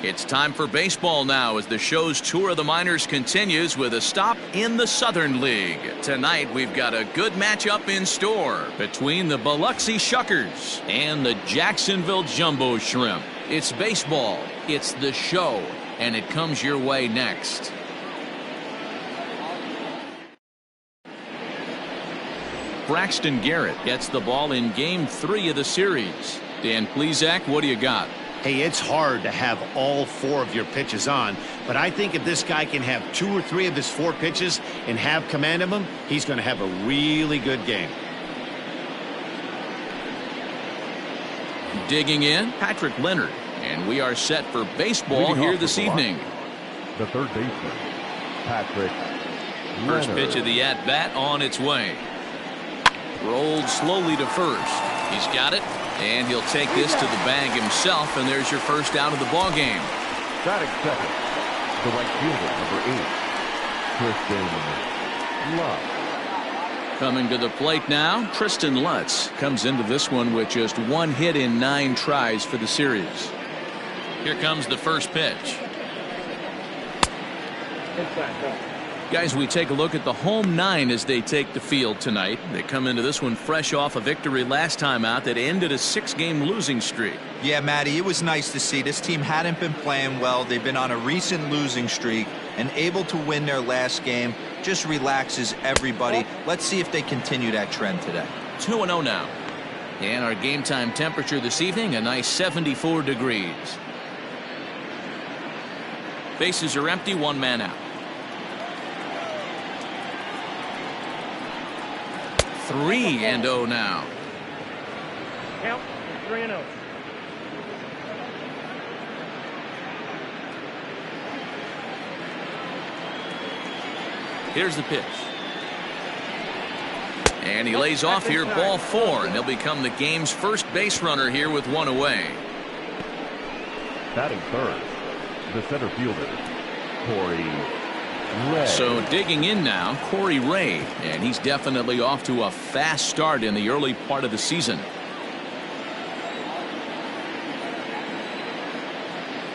It's time for baseball now as the show's tour of the minors continues with a stop in the Southern League. Tonight we've got a good matchup in store between the Biloxi Shuckers and the Jacksonville Jumbo Shrimp. It's baseball, it's the show, and it comes your way next. Braxton Garrett gets the ball in Game 3 of the series. Dan Plesac, what do you got? Hey, it's hard to have all 4 of your pitches on, but I think if this guy can have 2 or 3 of his 4 pitches and have command of them, he's going to have a really good game. Digging in, Patrick Leonard, and we are set for baseball here this evening. The third baseman, Patrick First Leonard. pitch of the at-bat on its way. Rolled slowly to first. He's got it, and he'll take this to the bag himself, and there's your first out of the ball game. Batting second, the right fielder, number 8, Tristan Lutz. Coming to the plate now, Tristan Lutz comes into this one with just 1 hit in 9 tries for the series. Here comes the first pitch. Guys, we take a look at the home 9 as they take the field tonight. They come into this one fresh off a victory last time out that ended a 6-game losing streak. Yeah, Matty, it was nice to see. This team hadn't been playing well. They've been on a recent losing streak and able to win their last game. Just relaxes everybody. Let's see if they continue that trend today. 2-0 now. And our game time temperature this evening, a nice 74 degrees. Bases are empty, 1 man out. 3-0 now. Count 3-0. Here's the pitch. And he lays off here, ball 4, and he'll become the game's first base runner here with 1 away. Batting third, the center fielder, Corey Ray. So digging in now, Corey Ray, and he's definitely off to a fast start in the early part of the season.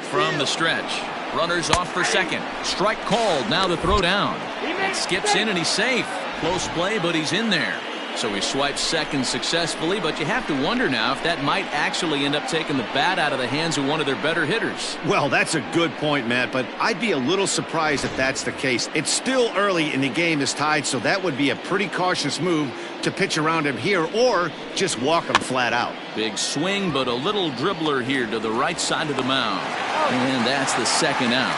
From the stretch, runners off for second. Strike called, now the throw down. And skips in and he's safe. Close play, but he's in there. So he swipes second successfully, but you have to wonder now if that might actually end up taking the bat out of the hands of one of their better hitters. Well, that's a good point, Matt, but I'd be a little surprised if that's the case. It's still early and the game is tied, so that would be a pretty cautious move to pitch around him here or just walk him flat out. Big swing, but a little dribbler here to the right side of the mound. And that's the second out.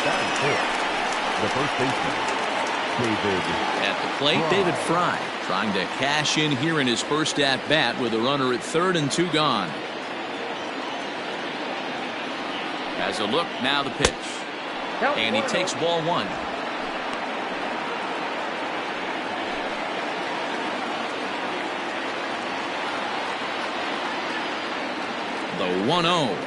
Batting fourth, the first baseman, David. At the plate, David Fry trying to cash in here in his first at-bat with a runner at third and 2 gone. Has a look, now the pitch. And he takes ball 1. The 1-0.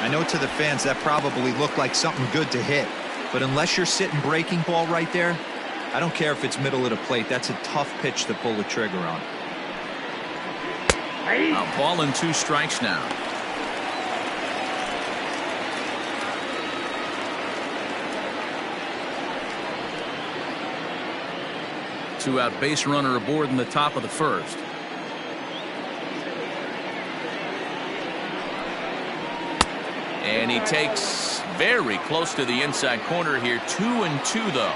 I know to the fans that probably looked like something good to hit, but unless you're sitting breaking ball right there, I don't care if it's middle of the plate. That's a tough pitch to pull the trigger on. A ball and 2 strikes now. Two-out base runner aboard in the top of the first. And he takes very close to the inside corner here. 2-2 though.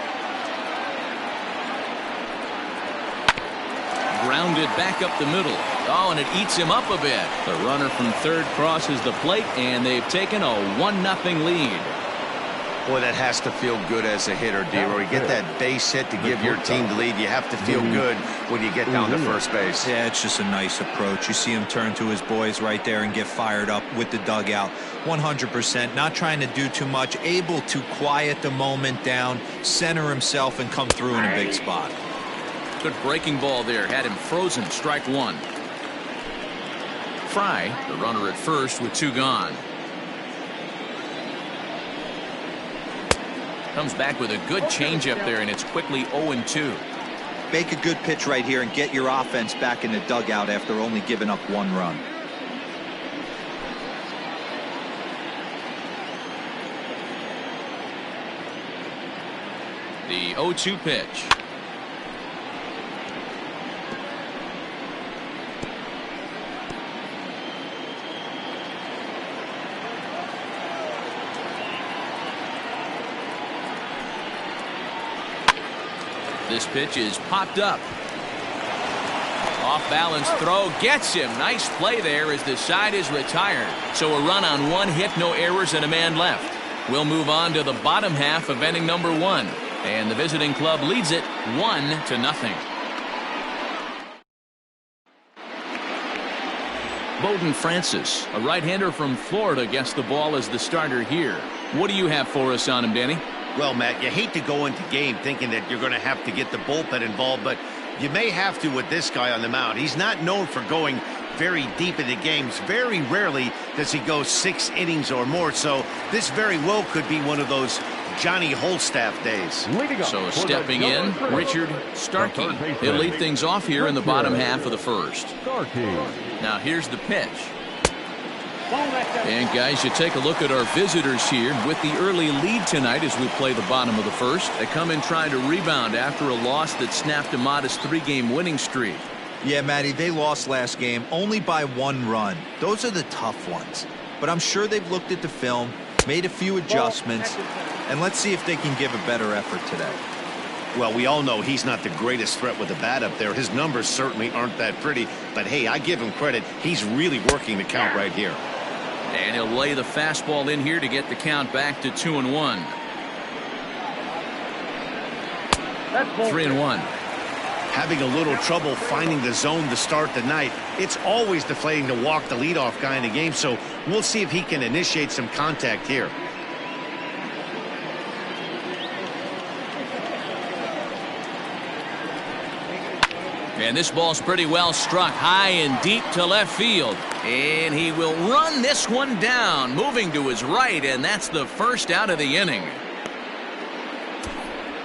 Grounded back up the middle. Oh, and it eats him up a bit. The runner from third crosses the plate, and they've taken a 1-0 lead. Boy, that has to feel good as a hitter, D-Roy. You get that base hit to give your team the lead. You have to feel good when you get down to first base. Yeah, it's just a nice approach. You see him turn to his boys right there and get fired up with the dugout. 100%, not trying to do too much, able to quiet the moment down, center himself, and come through in a big spot. Good breaking ball there, had him frozen. Strike 1. Fry, the runner at first with 2 gone. Comes back with a good changeup there, and it's quickly 0-2. Make a good pitch right here and get your offense back in the dugout after only giving up 1 run. The 0-2 pitch. This pitch is popped up. Off balance throw gets him. Nice play there as the side is retired. So a run on 1 hit, no errors, and a man left. We'll move on to the bottom half of inning number 1. And the visiting club leads it 1-0. Bowden Francis, a right-hander from Florida, gets the ball as the starter here. What do you have for us on him, Danny? Well, Matt, you hate to go into game thinking that you're going to have to get the bullpen involved, but you may have to with this guy on the mound. He's not known for going very deep into games. Very rarely does he go 6 innings or more, so this very well could be one of those Johnny Holstaff days. So stepping in, Richard Starkey. He'll lead things off here in the bottom half of the first. Now here's the pitch. And guys, you take a look at our visitors here with the early lead tonight as we play the bottom of the first. They come in trying to rebound after a loss that snapped a modest 3-game winning streak. Yeah, Matty, they lost last game only by 1 run. Those are the tough ones. But I'm sure they've looked at the film, made a few adjustments, and let's see if they can give a better effort today. Well, we all know he's not the greatest threat with the bat up there. His numbers certainly aren't that pretty, but hey, I give him credit. He's really working the count right here. And he'll lay the fastball in here to get the count back to 2-1. 3-1. Having a little trouble finding the zone to start the night. It's always deflating to walk the leadoff guy in the game, so we'll see if he can initiate some contact here. And this ball's pretty well struck high and deep to left field. And he will run this one down, moving to his right, and that's the first out of the inning.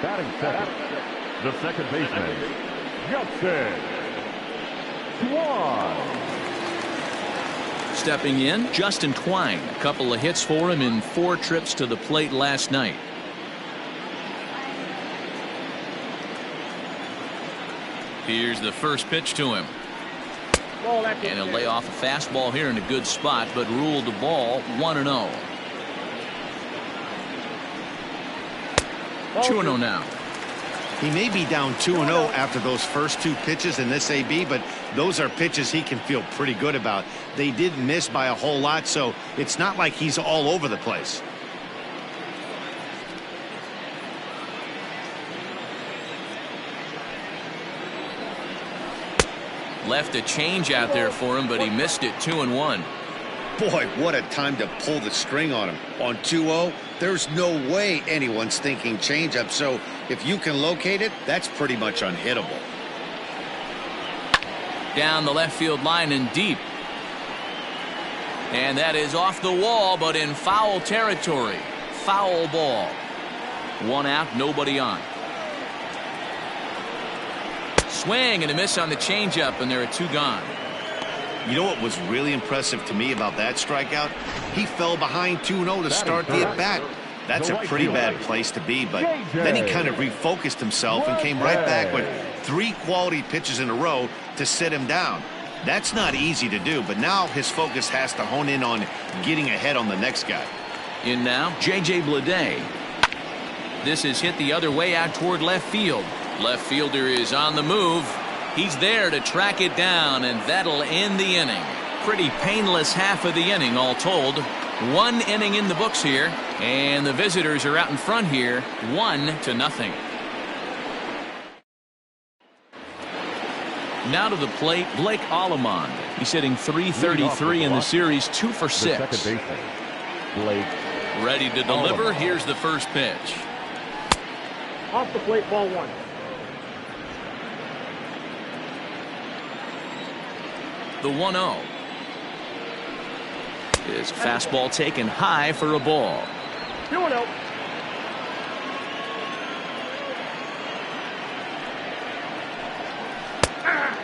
Batting second, the second baseman, Justin Twine. Stepping in, Justin Twine. A couple of hits for him in 4 trips to the plate last night. Here's the first pitch to him. And he'll lay off a fastball here in a good spot, but ruled the ball 1-0. 2-0 now. He may be down 2-0 after those first 2 pitches in this AB, but those are pitches he can feel pretty good about. They didn't miss by a whole lot, so it's not like he's all over the place. Left a change out there for him, but he missed it. 2-1. Boy, what a time to pull the string on him. On 2-0, there's no way anyone's thinking changeup, so if you can locate it, that's pretty much unhittable. Down the left field line and deep. And that is off the wall, but in foul territory. Foul ball. 1 out, nobody on. Swing and a miss on the changeup, and there are 2 gone. You know what was really impressive to me about that strikeout? He fell behind 2-0 to start the at-bat. That's a pretty bad place to be, but then he kind of refocused himself and came right back with 3 quality pitches in a row to sit him down. That's not easy to do, but now his focus has to hone in on getting ahead on the next guy. In now, J.J. Bleday. This is hit the other way out toward left field. Left fielder is on the move. He's there to track it down, and that'll end the inning. Pretty painless half of the inning, all told. 1 inning in the books here, and the visitors are out in front here, 1-0. Now to the plate, Blake Allemond. He's hitting .333 in the series, 2 for 6. The second baseman, Blake. Ready to deliver. Here's the first pitch. Off the plate, ball 1. The 1-0. His fastball taken high for a ball. 2-0.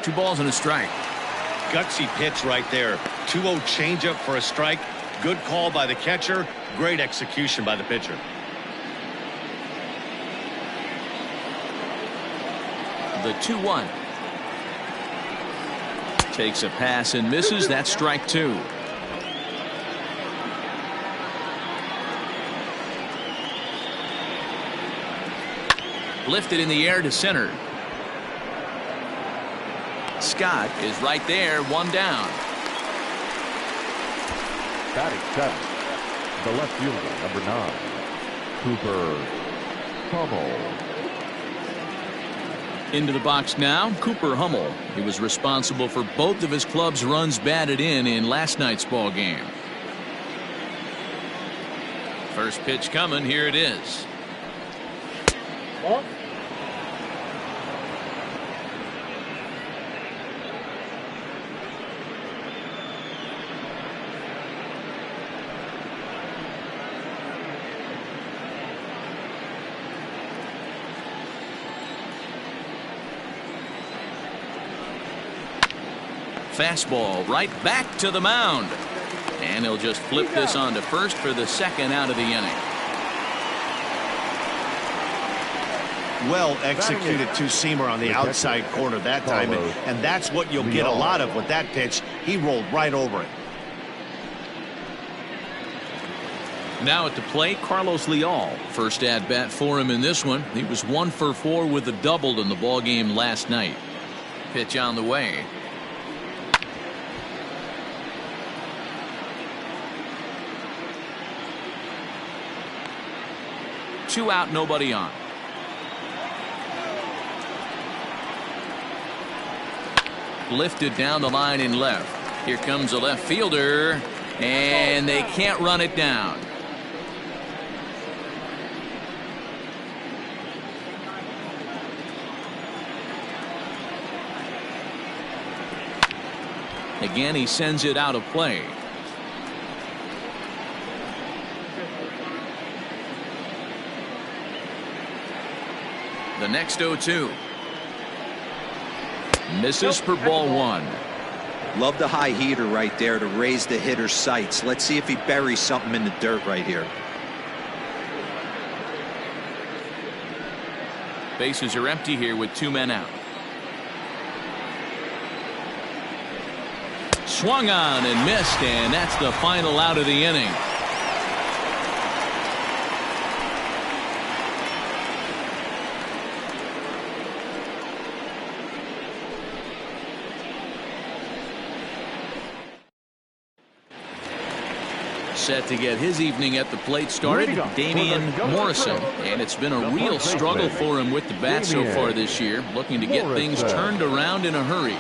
2 balls and a strike. Gutsy pitch right there. 2-0 changeup for a strike. Good call by the catcher. Great execution by the pitcher. The 2-1. Takes a pass and misses. That's strike 2. Lifted in the air to center. Scott is right there, 1 down. Batting 7th, the left fielder, number 9, Cooper Hummel. Into the box now, Cooper Hummel. He was responsible for both of his club's runs batted in last night's ball game. First pitch coming, here it is. Ball. Fastball right back to the mound. And he'll just flip this on to first for the 2nd out of the inning. Well executed two-seamer on the outside corner that time, and that's what you'll get a lot of with that pitch. He rolled right over it. Now at the plate, Carlos Leal. First at bat for him in this one. He was 1 for 4 with a double in the ball game last night. Pitch on the way. Two out, nobody on. Lifted down the line in left. Here comes the left fielder, and they can't run it down. Again, he sends it out of play. The next 0-2. Misses for ball 1. Love the high heater right there to raise the hitter's sights. Let's see if he buries something in the dirt right here. Bases are empty here with 2 men out. Swung on and missed, and that's the final out of the inning. Set to get his evening at the plate started, Damian Morrison, and it's been a real struggle for him with the bat so far this year, looking to get things turned around in a hurry.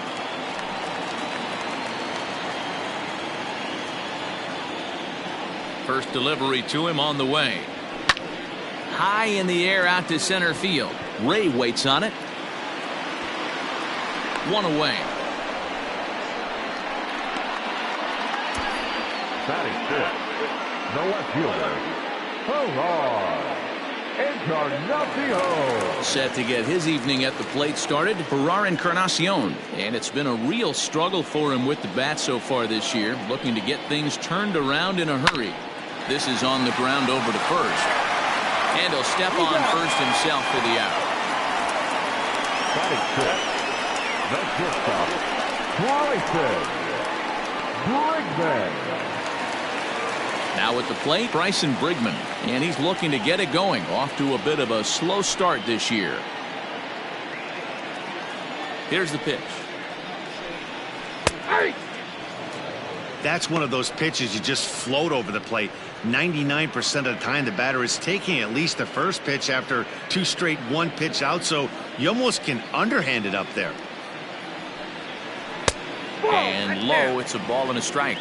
First delivery to him on the way. High in the air out to center field. Ray waits on it. 1 away. Batting 5th, the left fielder, Encarnacion. Set to get his evening at the plate started, Encarnacion, and it's been a real struggle for him with the bat so far this year, looking to get things turned around in a hurry. This is on the ground over to first, and he'll step on first himself for the out. Batting 5th, the shortstop, Brigman. Now at the plate, Bryson Brigman, and he's looking to get it going. Off to a bit of a slow start this year. Here's the pitch. That's one of those pitches you just float over the plate. 99% of the time the batter is taking at least the first pitch after 2 straight 1-pitch out, so you almost can underhand it up there. And low, it's a ball and a strike.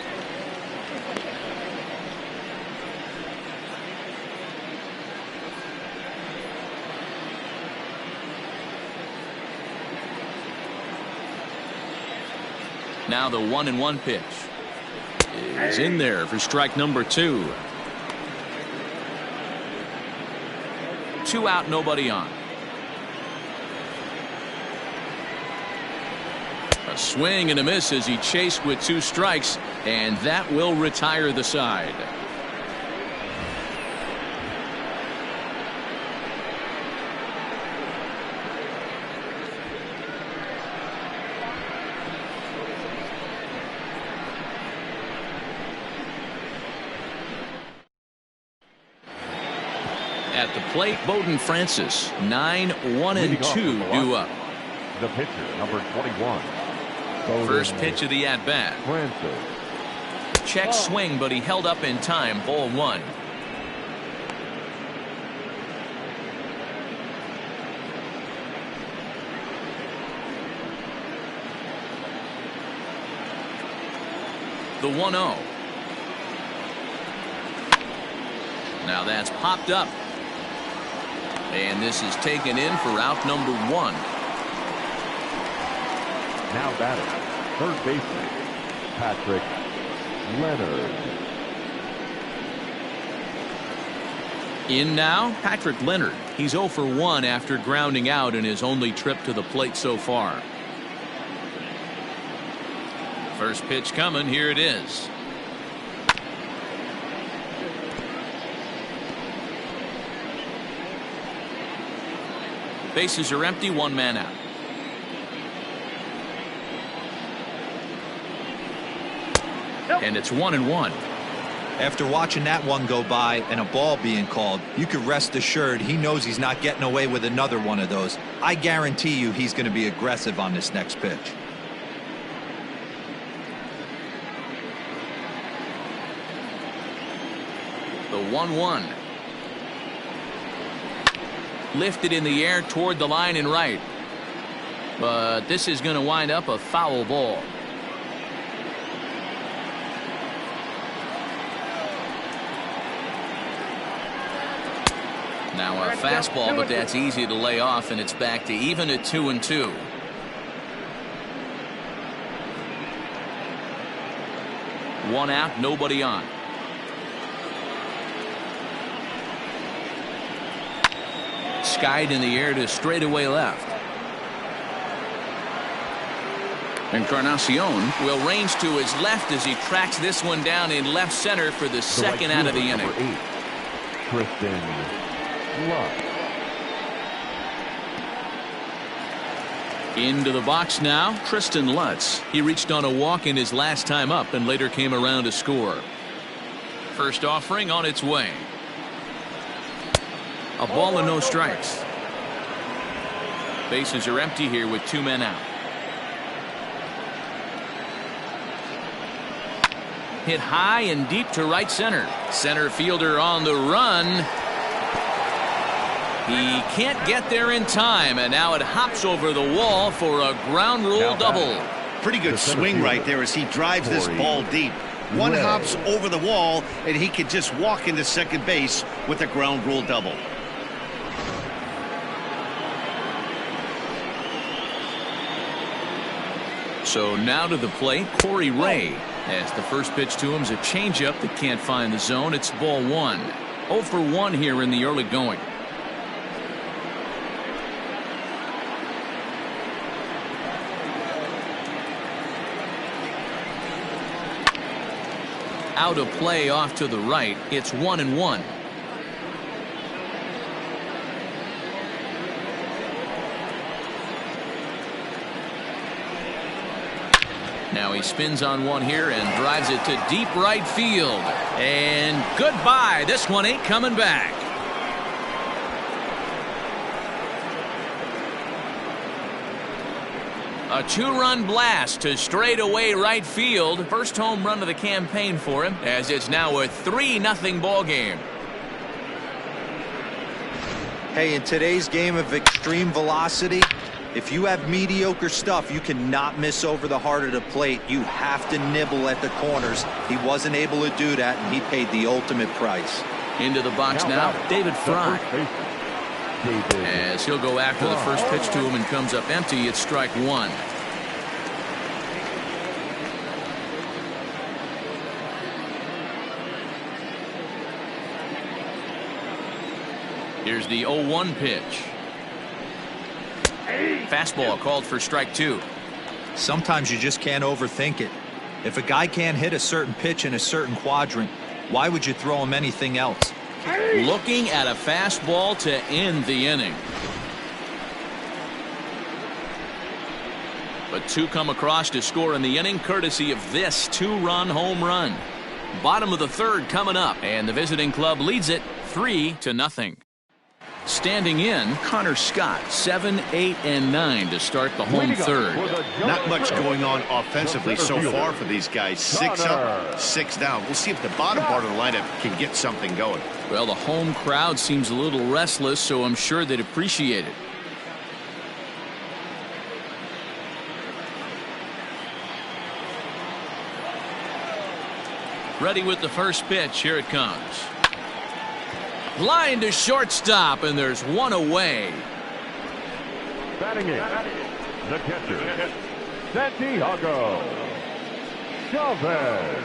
Now the 1-1 pitch is in there for strike number 2. 2 out, nobody on. swing and a miss as he chased with 2 strikes, and that will retire the side. At the plate, Bowden Francis, 9-1-2 due up. The pitcher, number 21. Bowden First pitch of the at-bat. Francis. Check swing, but he held up in time. Ball 1. The 1-0. Now that's popped up. And this is taken in for out number 1. Now batting, third baseman, Patrick Leonard. In now, Patrick Leonard. He's 0 for 1 after grounding out in his only trip to the plate so far. First pitch coming. Here it is. Bases are empty, 1 man out. And it's 1-1. After watching that one go by and a ball being called, you could rest assured he knows he's not getting away with another one of those. I guarantee you he's going to be aggressive on this next pitch. The 1-1. Lifted in the air toward the line and right. But this is going to wind up a foul ball. Now a fastball, but that's easy to lay off, and it's back to even at 2-2. One out, nobody on. Skied in the air to straightaway left. Encarnacion will range to his left as he tracks this one down in left center for the second out of the inning. Number 8, Tristan Lutz. Into the box now, Tristan Lutz. He reached on a walk in his last time up and later came around to score. First offering on its way. A ball and no strikes. Bases are empty here with 2 men out. Hit high and deep to right center. Center fielder on the run. He can't get there in time, and now it hops over the wall for a ground rule double. Pretty good swing right there as he drives this ball deep. One hops over the wall, and he could just walk into second base with a ground rule double. So now to the plate, Corey Ray. As the first pitch to him is a changeup that can't find the zone. It's ball 1. 0 for 1 here in the early going. Out of play off to the right. It's 1-1. Now he spins on one here and drives it to deep right field. And goodbye. This one ain't coming back. A 2-run blast to straightaway right field. First home run of the campaign for him, as it's now a 3-0 ball game. Hey, in today's game of extreme velocity, if you have mediocre stuff, you cannot miss over the heart of the plate. You have to nibble at the corners. He wasn't able to do that, and he paid the ultimate price. Into the box now, David Fry. As he'll go after the first pitch to him and comes up empty. It's strike 1. Here's the 0-1 pitch. Fastball called for strike 2. Sometimes you just can't overthink it. If a guy can't hit a certain pitch in a certain quadrant, why would you throw him anything else? Looking at a fastball to end the inning. But two come across to score in the inning, courtesy of this two-run home run. Bottom of the third coming up, and the visiting club leads it 3-0. Standing in, Connor Scott, 7, 8, and 9 to start the home third. Not much going on offensively so far for these guys. 6 up, 6 down. We'll see if the bottom part of the lineup can get something going. Well, the home crowd seems a little restless, so I'm sure they'd appreciate it. Ready with the first pitch. Here it comes. Line to shortstop, and there's one away. Batting in, the catcher, Santiago Chavez.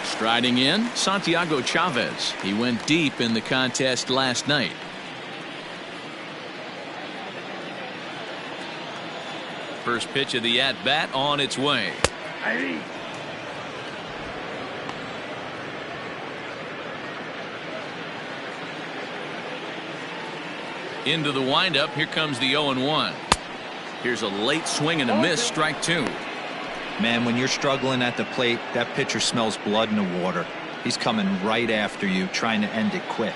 Striding in, Santiago Chavez. He went deep in the contest last night. First pitch of the at-bat on its way. Into the windup. Here comes the 0-1. Here's a late swing and a miss. Strike two. Man, when you're struggling at the plate, that pitcher smells blood in the water. He's coming right after you, trying to end it quick.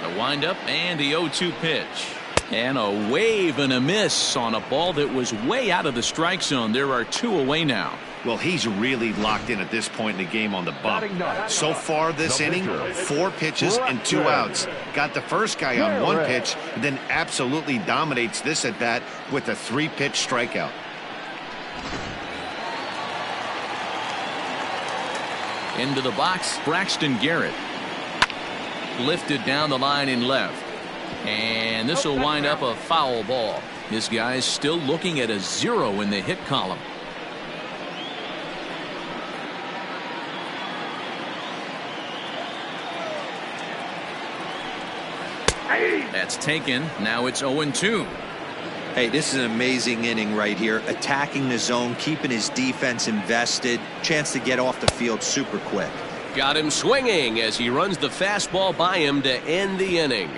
The windup and the 0-2 pitch. And a wave and a miss on a ball that was way out of the strike zone. There are two away now. Well, he's really locked in at this point in the game on the bump. So far this inning, 4 pitches and 2 outs. Got the first guy on 1 pitch, and then absolutely dominates this at bat with a 3-pitch strikeout. Into the box, Braxton Garrett. Lifted down the line in left. And this will wind up a foul ball. This guy's still looking at a 0 in the hit column. That's taken. Now it's 0-2. Hey, this is an amazing inning right here. Attacking the zone, keeping his defense invested. Chance to get off the field super quick. Got him swinging as he runs the fastball by him to end the inning.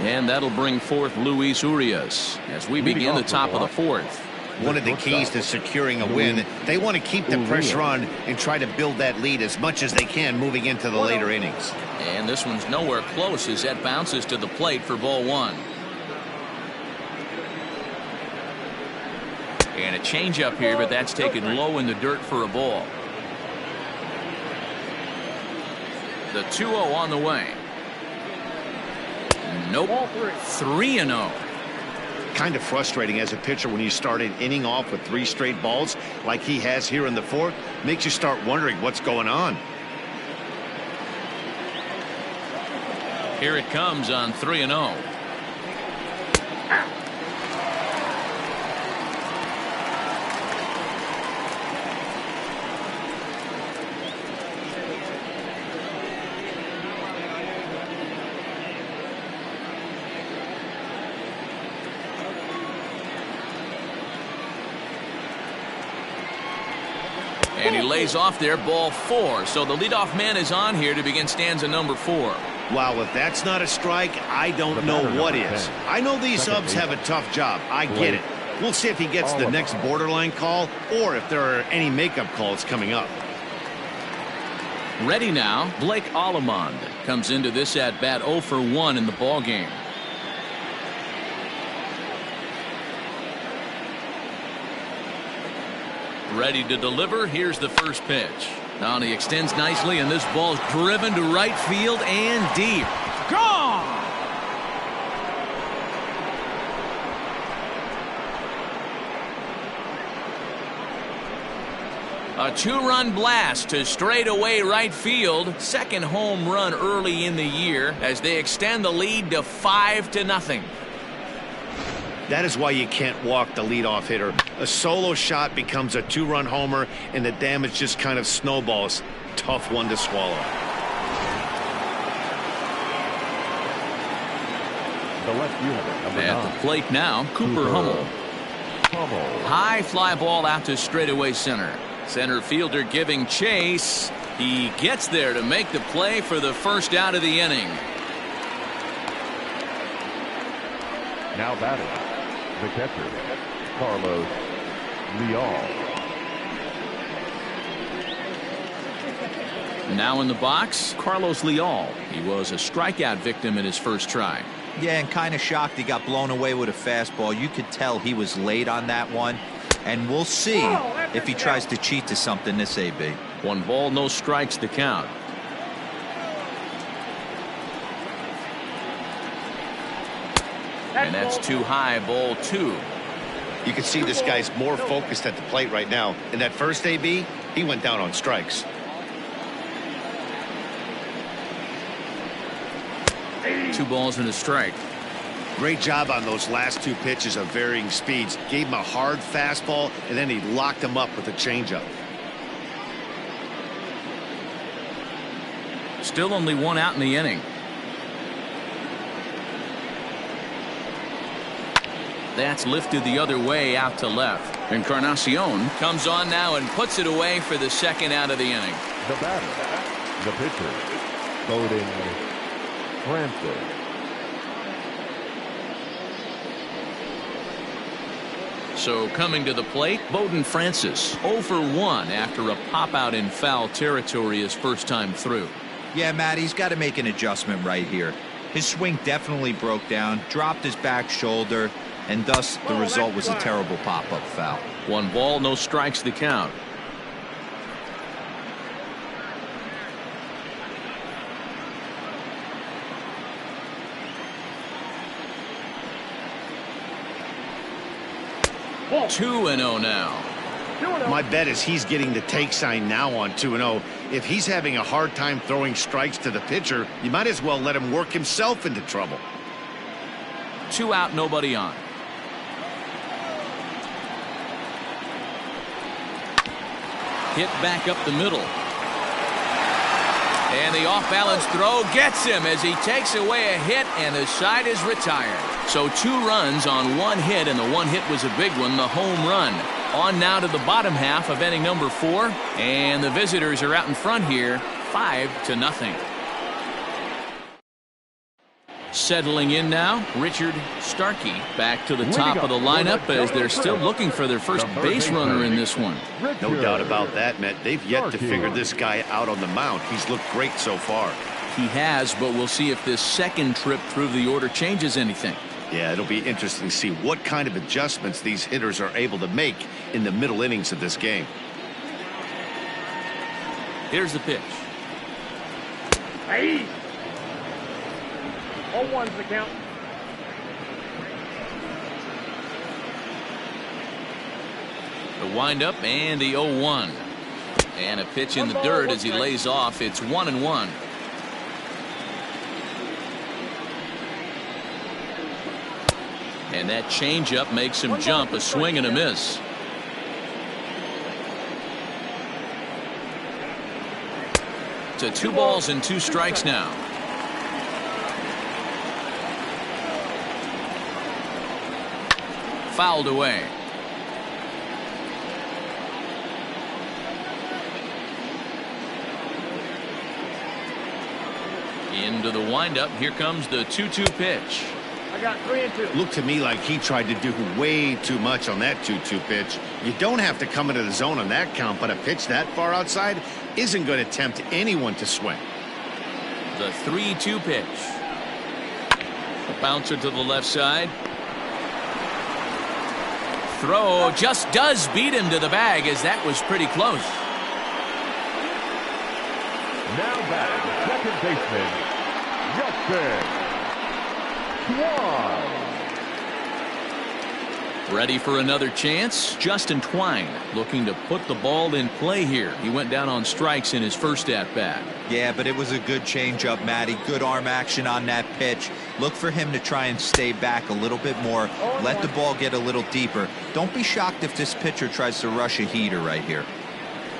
And that'll bring forth Luis Urias as we begin the top of the fourth. One of the keys to securing a win, they want to keep the pressure on and try to build that lead as much as they can moving into the later innings. And this one's nowhere close as that bounces to the plate for ball one. And a changeup here, but that's taken low in the dirt for a ball. The 2-0 on the way. Nope. 3-0. Kind of frustrating as a pitcher when you start an inning off with 3 straight balls like he has here in the fourth. Makes you start wondering what's going on. Here it comes on 3-0. And he lays off there, ball 4. So the leadoff man is on here to begin stanza number 4. Wow, if that's not a strike, I don't know what is. I know these subs have a tough job. I get it. We'll see if he gets the next borderline call or if there are any makeup calls coming up. Ready now, Blake Allemond comes into this at bat 0 for 1 in the ball game. Ready to deliver. Here's the first pitch. Now he extends nicely, and this ball's driven to right field and deep. Gone! A 2-run blast to straightaway right field. Second home run early in the year as they extend the lead to 5-0. That is why you can't walk the leadoff hitter. A solo shot becomes a two-run homer, and the damage just kind of snowballs. Tough one to swallow. The left unit, number 9. At the plate now, Cooper Hummel. High fly ball out to straightaway center. Center fielder giving chase. He gets there to make the play for the first out of the inning. Now batting, the catcher, Carlos Leal. Now in the box, Carlos Leal. He was a strikeout victim in his first try. Yeah, and kind of shocked he got blown away with a fastball. You could tell he was late on that one. And we'll see if he tries to cheat to something this AB. 1 ball, no strikes to count. And that's too high, ball 2. You can see this guy's more focused at the plate right now. In that first AB, he went down on strikes. Two balls and a strike. Great job on those last 2 pitches of varying speeds. Gave him a hard fastball, and then he locked him up with a changeup. Still only 1 out in the inning. That's lifted the other way out to left. Encarnacion comes on now and puts it away for the second out of the inning. The batter, the pitcher, Bowden Francis. So coming to the plate, Bowden Francis 0 for 1 after a pop out in foul territory his first time through. Yeah, Matt, he's got to make an adjustment right here. His swing definitely broke down, dropped his back shoulder, and thus the result was a terrible pop-up foul. 1 ball, no strikes to count. Ball. 2-0 now. My bet is he's getting the take sign now on 2-0. If he's having a hard time throwing strikes to the pitcher, you might as well let him work himself into trouble. 2 out, nobody on. Hit back up the middle. And the off-balance throw gets him as he takes away a hit, and the side is retired. So 2 runs on 1 hit, and the 1 hit was a big one, the home run. On now to the bottom half of inning number 4, and the visitors are out in front here, 5-0. Settling in now, Richard Starkey back to the top of the lineup as they're still looking for their first base runner in this one. No doubt about that, Matt. They've yet to figure this guy out on the mound. He's looked great so far. He has, but we'll see if this second trip through the order changes anything. Yeah, it'll be interesting to see what kind of adjustments these hitters are able to make in the middle innings of this game. Here's the pitch. Hey. 0-1's the count. The windup and the 0-1. And a pitch in the dirt as he lays off. It's 1-1. And that changeup makes him jump, a swing and a miss. To 2 balls and 2 strikes now. Fouled away. Into the windup. Here comes the 2-2 pitch. I got 3 and 2. Looked to me like he tried to do way too much on that 2-2 pitch. You don't have to come into the zone on that count, but a pitch that far outside isn't going to tempt anyone to swing. The 3-2 pitch. A bouncer to the left side. Throw just does beat him to the bag, as that was pretty close. Now batting, second baseman, Justin Swan. Ready for another chance? Justin Twine looking to put the ball in play here. He went down on strikes in his first at-bat. Yeah, but it was a good changeup, Matty. Good arm action on that pitch. Look for him to try and stay back a little bit more. Let the ball get a little deeper. Don't be shocked if this pitcher tries to rush a heater right here.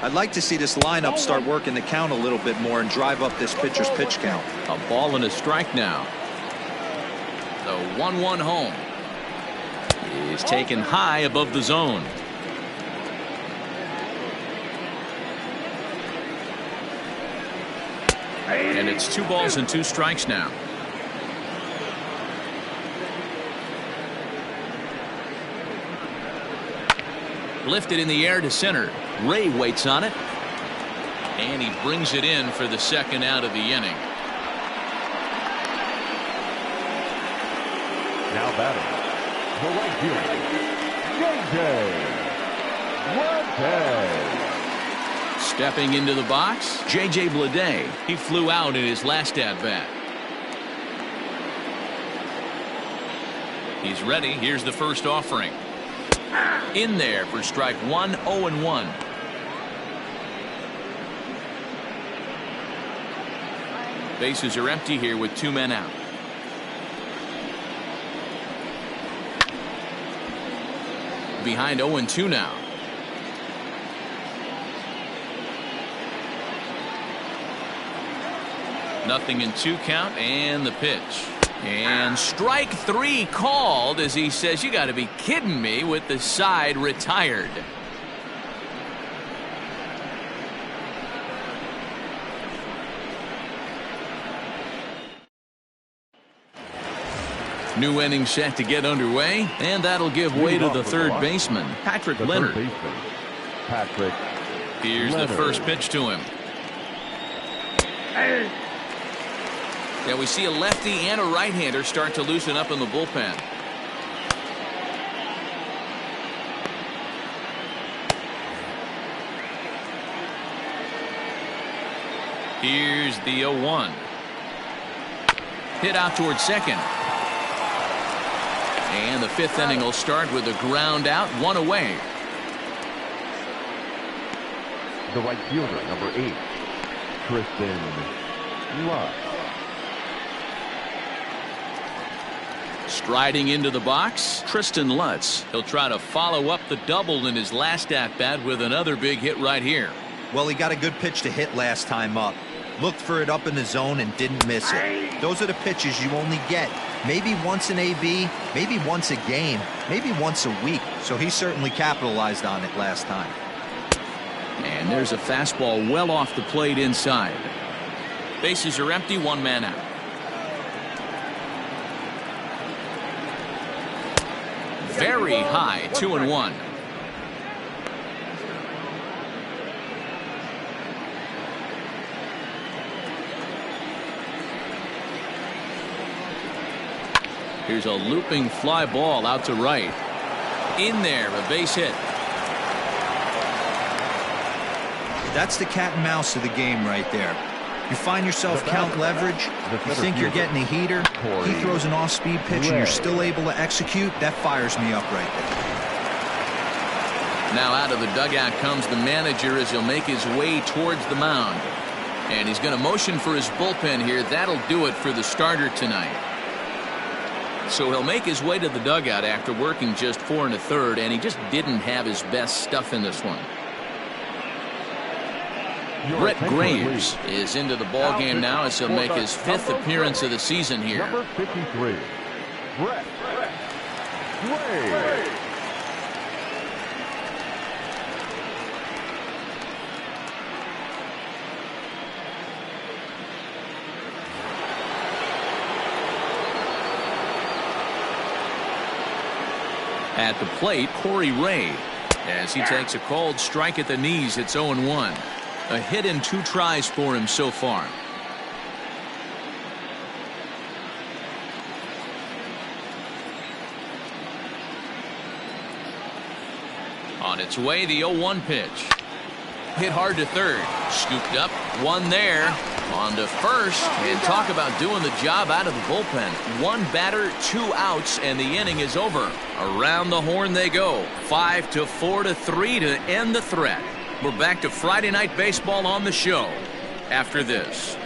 I'd like to see this lineup start working the count a little bit more and drive up this pitcher's pitch count. A ball and a strike now. The 1-1 home is taken high above the zone. And it's 2 balls and 2 strikes now. Lifted in the air to center. Ray waits on it. And he brings it in for the second out of the inning. Now batting, the right fielder, J.J. Stepping into the box, J.J. Bleday. He flew out in his last at-bat. He's ready. Here's the first offering. In there for strike 1, 0-1. Bases are empty here with 2 men out. Behind 0-2 now. Nothing in 2 count, and the pitch. And strike 3 called as he says, you got to be kidding me, with the side retired. New inning set to get underway, and that'll give way to the third baseman, Patrick Leonard. Here's the first pitch to him. Yeah, we see a lefty and a right-hander start to loosen up in the bullpen. Here's the 0-1. Hit out towards second. And the 5th inning will start with a ground out, 1 away. The right fielder, number 8, Tristan Lutz. Striding into the box, Tristan Lutz. He'll try to follow up the double in his last at-bat with another big hit right here. Well, he got a good pitch to hit last time up. Looked for it up in the zone and didn't miss it. Those are the pitches you only get maybe once in AB, maybe once a game, maybe once a week. So he certainly capitalized on it last time. And there's a fastball well off the plate inside. Bases are empty, 1 man out. Very high, 2-1. Here's a looping fly ball out to right. In there, a base hit. That's the cat and mouse of the game right there. You find yourself count leverage, you think you're getting a heater, he throws an off-speed pitch and you're still able to execute. That fires me up right there. Now out of the dugout comes the manager as he'll make his way towards the mound. And he's going to motion for his bullpen here. That'll do it for the starter tonight. So he'll make his way to the dugout after working just 4 1/3, and he just didn't have his best stuff in this one. Brett Graves is into the ball game now as he'll make his 5th appearance of the season here. Number 53, Brett Graves. At the plate, Corey Ray, as he takes a called strike at the knees. It's 0-1. A hit in 2 tries for him so far. On its way, the 0-1 pitch. hit hard to third. Scooped up, one there. On to first, and talk about doing the job out of the bullpen. One batter, 2 outs, and the inning is over. Around the horn they go. 5-4-3 to end the threat. We're back to Friday Night Baseball on the show after this.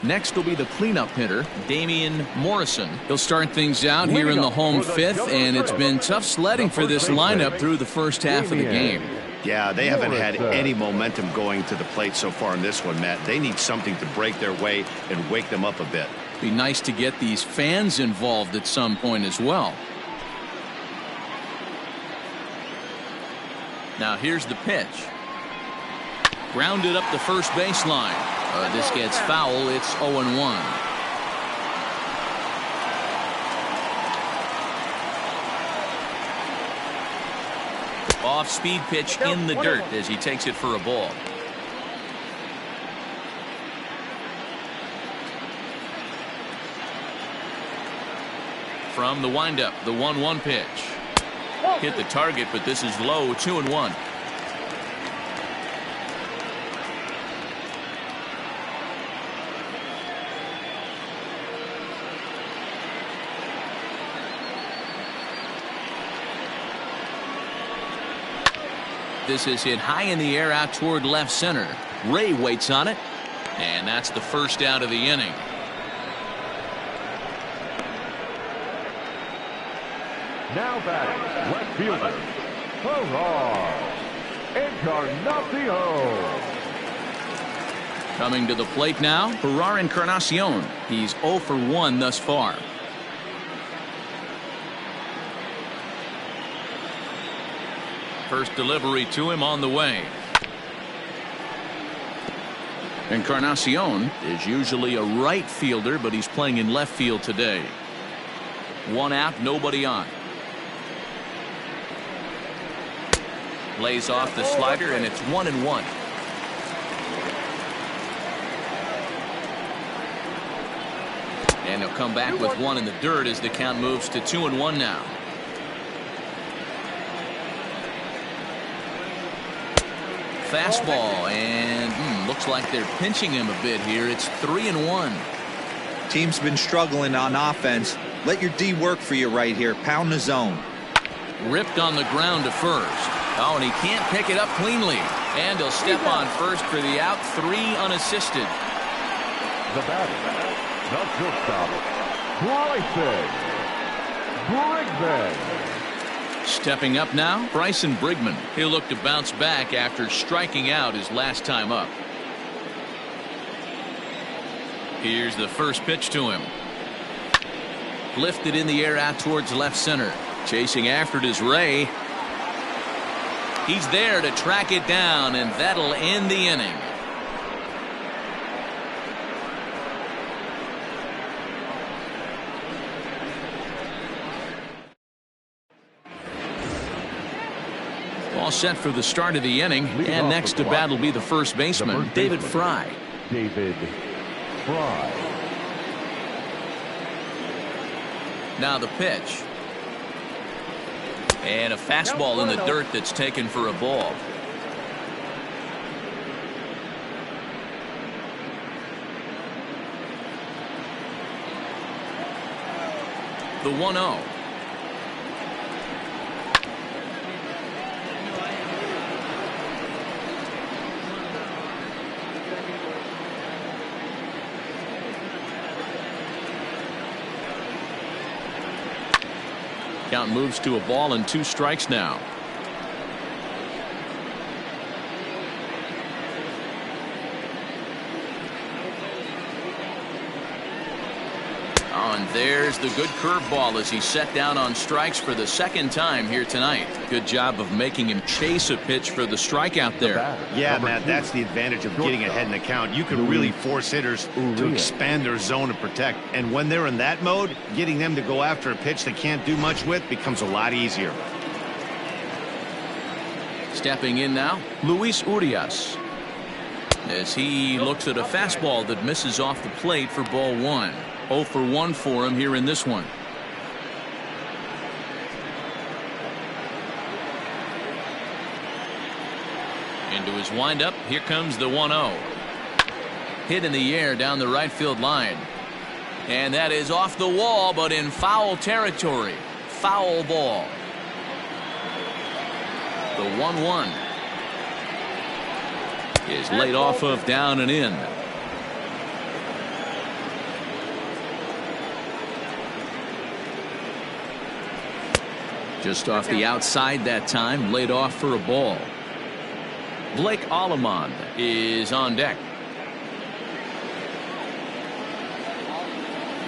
Next will be the cleanup hitter, Damian Morrison. He'll start things out here in the home fifth, and it's been tough sledding for this lineup through the first half of the game. Yeah, they haven't had any momentum going to the plate so far in this one, Matt. They need something to break their way and wake them up a bit. Be nice to get these fans involved at some point as well. Now here's the pitch. Grounded up the first baseline. This gets foul. It's 0-1. Off-speed pitch in the dirt as he takes it for a ball. From the windup, the 1-1 pitch. Hit the target, but this is low. 2-1. This is hit high in the air out toward left center. Ray waits on it, and that's the first out of the inning. Now batting, left fielder, Encarnacion. Coming to the plate now, Encarnacion. He's 0 for 1 thus far. First delivery to him on the way. Encarnacion is usually a right fielder, but he's playing in left field today. 1 out, nobody on. Lays off the slider, and it's 1-1. And he'll come back with 1 in the dirt as the count moves to 2-1 now. Fastball, and looks like they're pinching him a bit here. It's 3-1. Team's been struggling on offense. Let your D work for you right here. Pound the zone. Ripped on the ground to first. Oh, and he can't pick it up cleanly. And he'll step on first for the out. 3 unassisted. The batter, the Brigman. Stepping up now, Bryson Brigman. He'll look to bounce back after striking out his last time up. Here's the first pitch to him. Lifted in the air out towards left center. Chasing after it is Ray. He's there to track it down, and that'll end the inning. All set for the start of the inning, and next to bat will be the first baseman, David Fry. David Fry. Now the pitch. And a fastball in the dirt that's taken for a ball. The 1-0. Count moves to a ball and 2 strikes now. Oh, and there's the good curveball as he's set down on strikes for the second time here tonight. Good job of making him chase a pitch for the strikeout there. Yeah, Matt, that's the advantage of getting ahead in the count. You can really force hitters to expand their zone and protect. And when they're in that mode, getting them to go after a pitch they can't do much with becomes a lot easier. Stepping in now, Luis Urias. As he looks at a fastball that misses off the plate for ball 1. 0 for 1 for him here in this one. His windup. Here comes the 1-0. Hit in the air down the right field line. And that is off the wall, but in foul territory. Foul ball. The 1-1 is laid off of down and in. Just off the outside that time, laid off for a ball. Blake Allemond is on deck.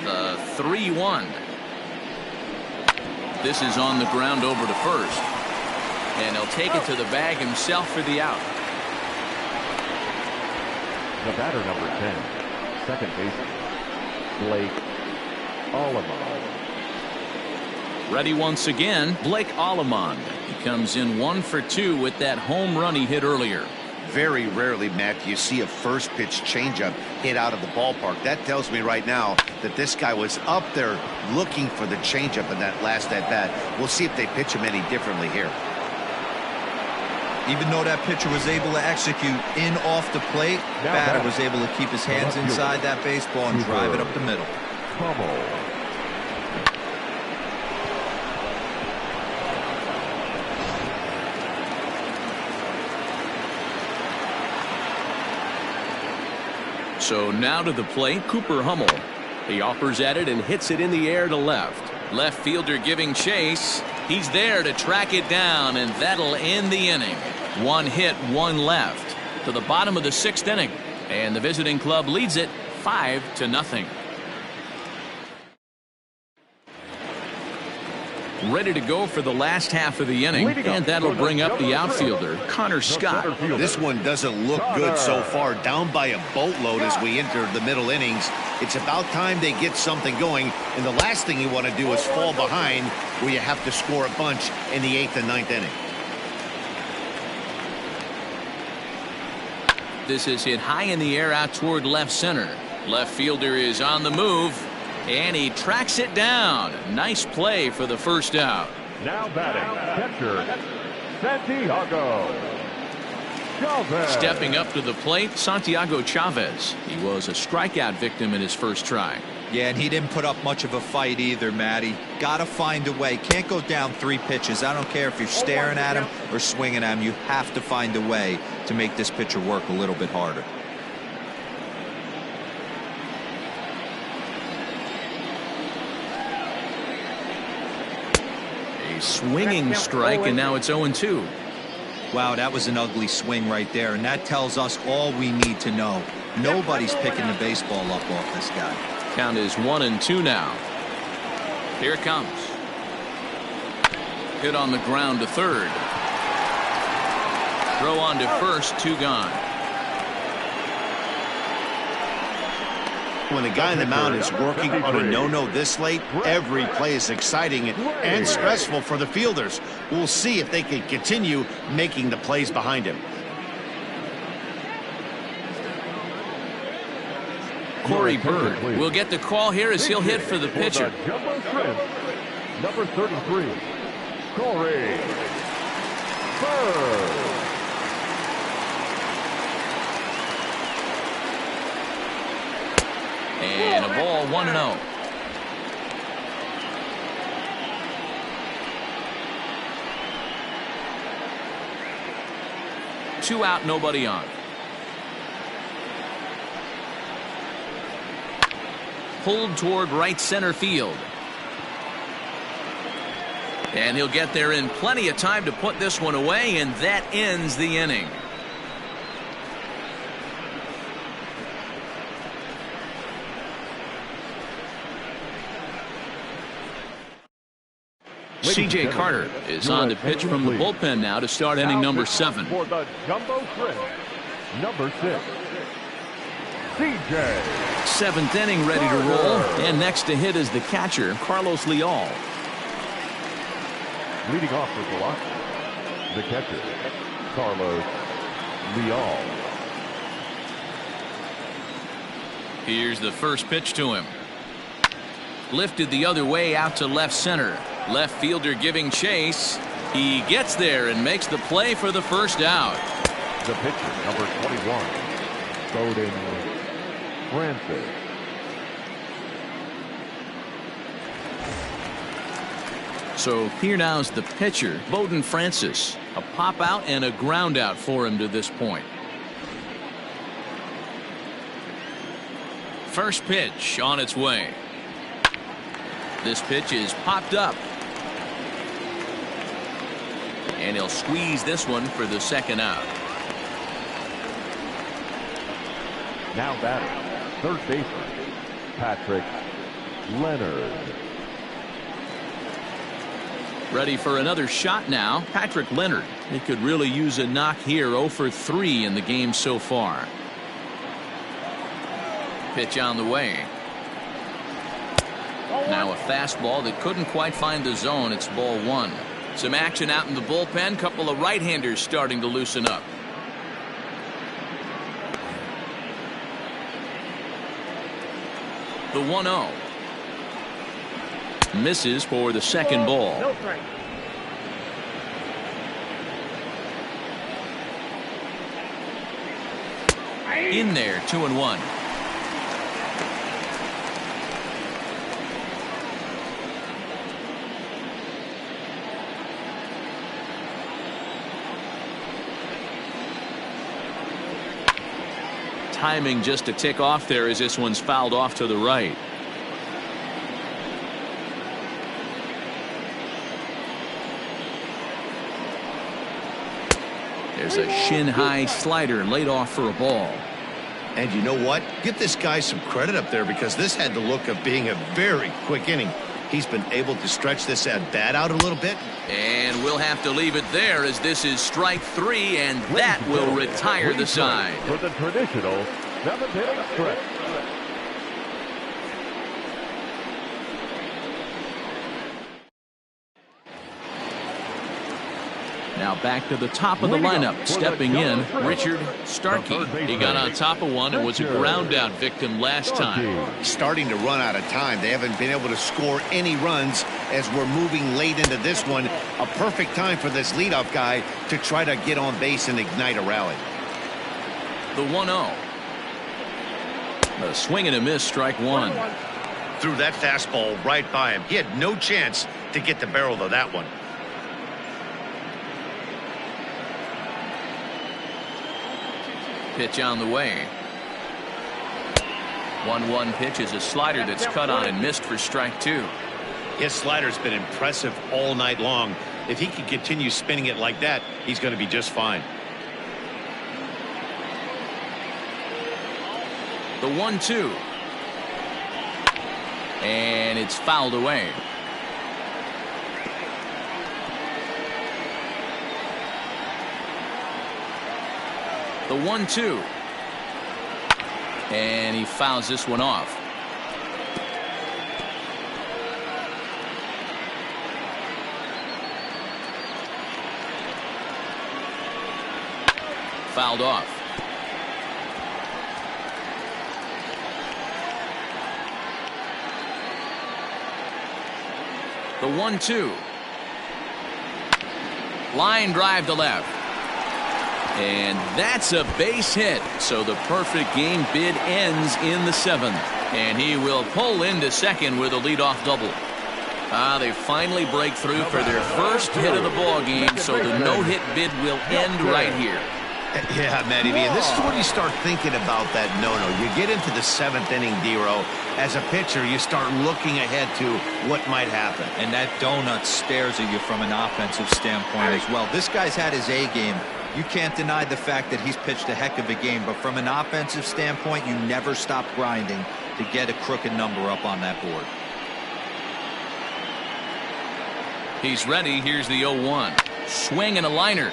The 3-1. This is on the ground over to first. And he'll take it to the bag himself for the out. The batter, number 10, second baseman, Blake Allemond. Ready once again, Blake Allemond. He comes in 1 for 2 with that home run he hit earlier. Very rarely, Matt, do you see a first pitch changeup hit out of the ballpark. That tells me right now that this guy was up there looking for the changeup in that last at bat. We'll see if they pitch him any differently here. Even though that pitcher was able to execute in off the plate, batter was able to keep his hands inside that baseball and drive it up the middle. So now to the plate, Cooper Hummel. He offers at it and hits it in the air to left. Left fielder giving chase. He's there to track it down, and that'll end the inning. 1 hit, 1 left to the bottom of the 6th inning, and the visiting club leads it 5-0. Ready to go for the last half of the inning, and that'll bring up the outfielder, Connor Scott. This one doesn't look good so far. Down by a boatload as we enter the middle innings. It's about time they get something going, and the last thing you want to do is fall behind where you have to score a bunch in the 8th and 9th inning. This is hit high in the air out toward left center. Left fielder is on the move, and he tracks it down. Nice play for the first out. Now batting, catcher, Santiago Chavez. Stepping up to the plate, Santiago Chavez. He was a strikeout victim in his first try. Yeah, and he didn't put up much of a fight either, Matty. Got to find a way. Can't go down 3 pitches. I don't care if you're staring at him or swinging at him. You have to find a way to make this pitcher work a little bit harder. A swinging strike, and now it's 0-2. Wow, that was an ugly swing right there, and that tells us all we need to know. Nobody's picking the baseball up off this guy. Count is 1-2 now. Here it comes. Hit on the ground to third. Throw on to first, 2 gone. When the guy in the mound is working on a no-no this late, every play is exciting and stressful for the fielders. We'll see if they can continue making the plays behind him. Corey Bird will get the call here as he'll hit for the pitcher. Jumbo shrimp, number 33, Corey Bird. And a ball, 1-0. Two out, nobody on. Pulled toward right center field. And he'll get there in plenty of time to put this one away, and that ends the inning. C.J. Carter is on to pitch from the bullpen now to start inning number 7. For the Jumbo Shrimp, number 6, C.J. 7th inning ready to roll, and next to hit is the catcher, Carlos Leal. Leading off for Biloxi, the catcher, Carlos Leal. Here's the first pitch to him. Lifted the other way out to left center. Left fielder giving chase. He gets there and makes the play for the first out. The pitcher, number 21, Bowden Francis. So here now's the pitcher, Bowden Francis. A pop out and a ground out for him to this point. First pitch on its way. This pitch is popped up. And he'll squeeze this one for the second out. Now batting, third baseman, Patrick Leonard. Ready for another shot now, Patrick Leonard. He could really use a knock here. 0 for 3 in the game so far. Pitch on the way. Now a fastball that couldn't quite find the zone. It's ball 1. Some action out in the bullpen. Couple of right-handers starting to loosen up. The 1-0. Misses for the second ball. No strike. In there, 2-1. Timing just a tick off there as this one's fouled off to the right. There's a shin-high slider laid off for a ball. And you know what? Give this guy some credit up there because this had the look of being a very quick inning. He's been able to stretch this at-bat out a little bit. And we'll have to leave it there as this is strike 3, and that will retire the side. For the traditional 7th inning stretch. Now back to the top of the lineup. Stepping in, Richard Starkey. He got on top of one and was a ground out victim last time. Starting to run out of time. They haven't been able to score any runs as we're moving late into this one. A perfect time for this leadoff guy to try to get on base and ignite a rally. The 1-0. A swing and a miss, strike 1. Threw that fastball right by him. He had no chance to get the barrel of that one. Pitch on the way. 1-1 pitch is a slider that's cut on and missed for strike 2. His slider's been impressive all night long. If he can continue spinning it like that, he's going to be just fine. The 1-2. And it's fouled away. The 1-2. And he fouls this one off. Fouled off. The 1-2. Line drive to left. And that's a base hit. So the perfect game bid ends in the 7th. And he will pull into second with a leadoff double. They finally break through for their first hit of the ball game. So the no-hit bid will end right here. Yeah, Matty V, and this is when you start thinking about that no-no. You get into the 7th inning, D-Row. As a pitcher, you start looking ahead to what might happen. And that donut stares at you from an offensive standpoint as well. This guy's had his A game. You can't deny the fact that he's pitched a heck of a game, but from an offensive standpoint, you never stop grinding to get a crooked number up on that board. He's ready. Here's the 0-1. Swing and a liner.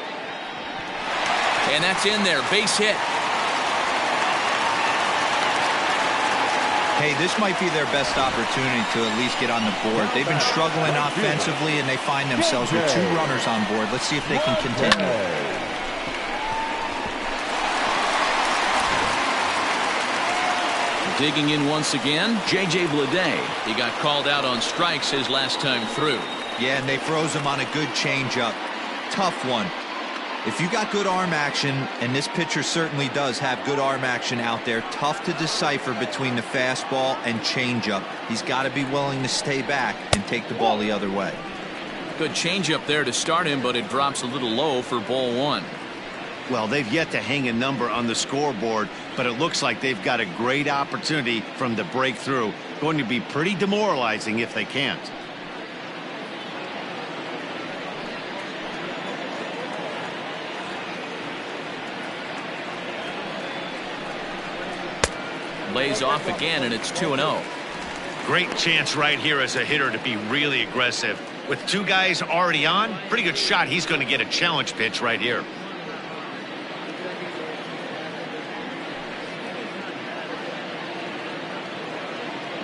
And that's in there. Base hit. Hey, this might be their best opportunity to at least get on the board. They've been struggling offensively, and they find themselves with 2 runners on board. Let's see if they can continue. Digging in once again, J.J. Bleday. He got called out on strikes his last time through. Yeah, and they froze him on a good changeup. Tough one. If you got good arm action, and this pitcher certainly does have good arm action out there, tough to decipher between the fastball and changeup. He's got to be willing to stay back and take the ball the other way. Good changeup there to start him, but it drops a little low for ball one. Well, they've yet to hang a number on the scoreboard, but it looks like they've got a great opportunity from the breakthrough. Going to be pretty demoralizing if they can't. Lays off again, and it's 2-0. Great chance right here as a hitter to be really aggressive. With two guys already on, pretty good shot. He's going to get a challenge pitch right here.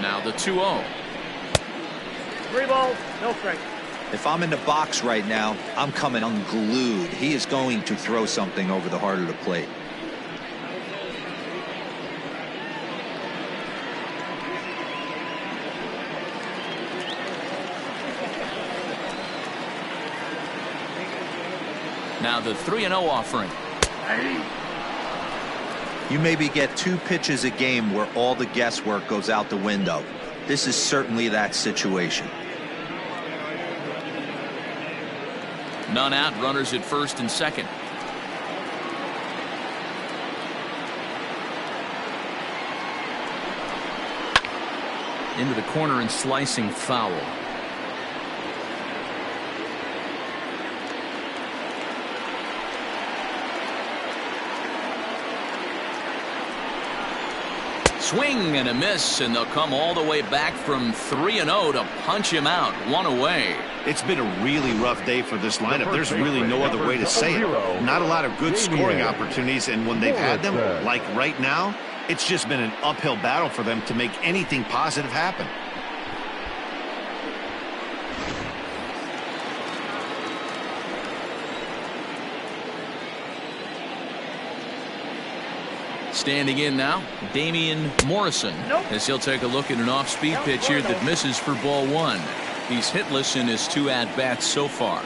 Now the 2-0. 3 balls, no strikes. If I'm in the box right now, I'm coming unglued. He is going to throw something over the heart of the plate. Now the 3-0 offering. You maybe get 2 pitches a game where all the guesswork goes out the window. This is certainly that situation. None out, runners at first and second. Into the corner and slicing foul. Swing and a miss, and they'll come all the way back from 3-0 to punch him out. 1 away. It's been a really rough day for this lineup. There's really no other way to say it. Not a lot of good scoring opportunities, and when they've had them, like right now, it's just been an uphill battle for them to make anything positive happen. Standing in now, Damian Morrison, as he'll take a look at an off-speed pitch here that misses for ball one. He's hitless in his 2 at-bats so far.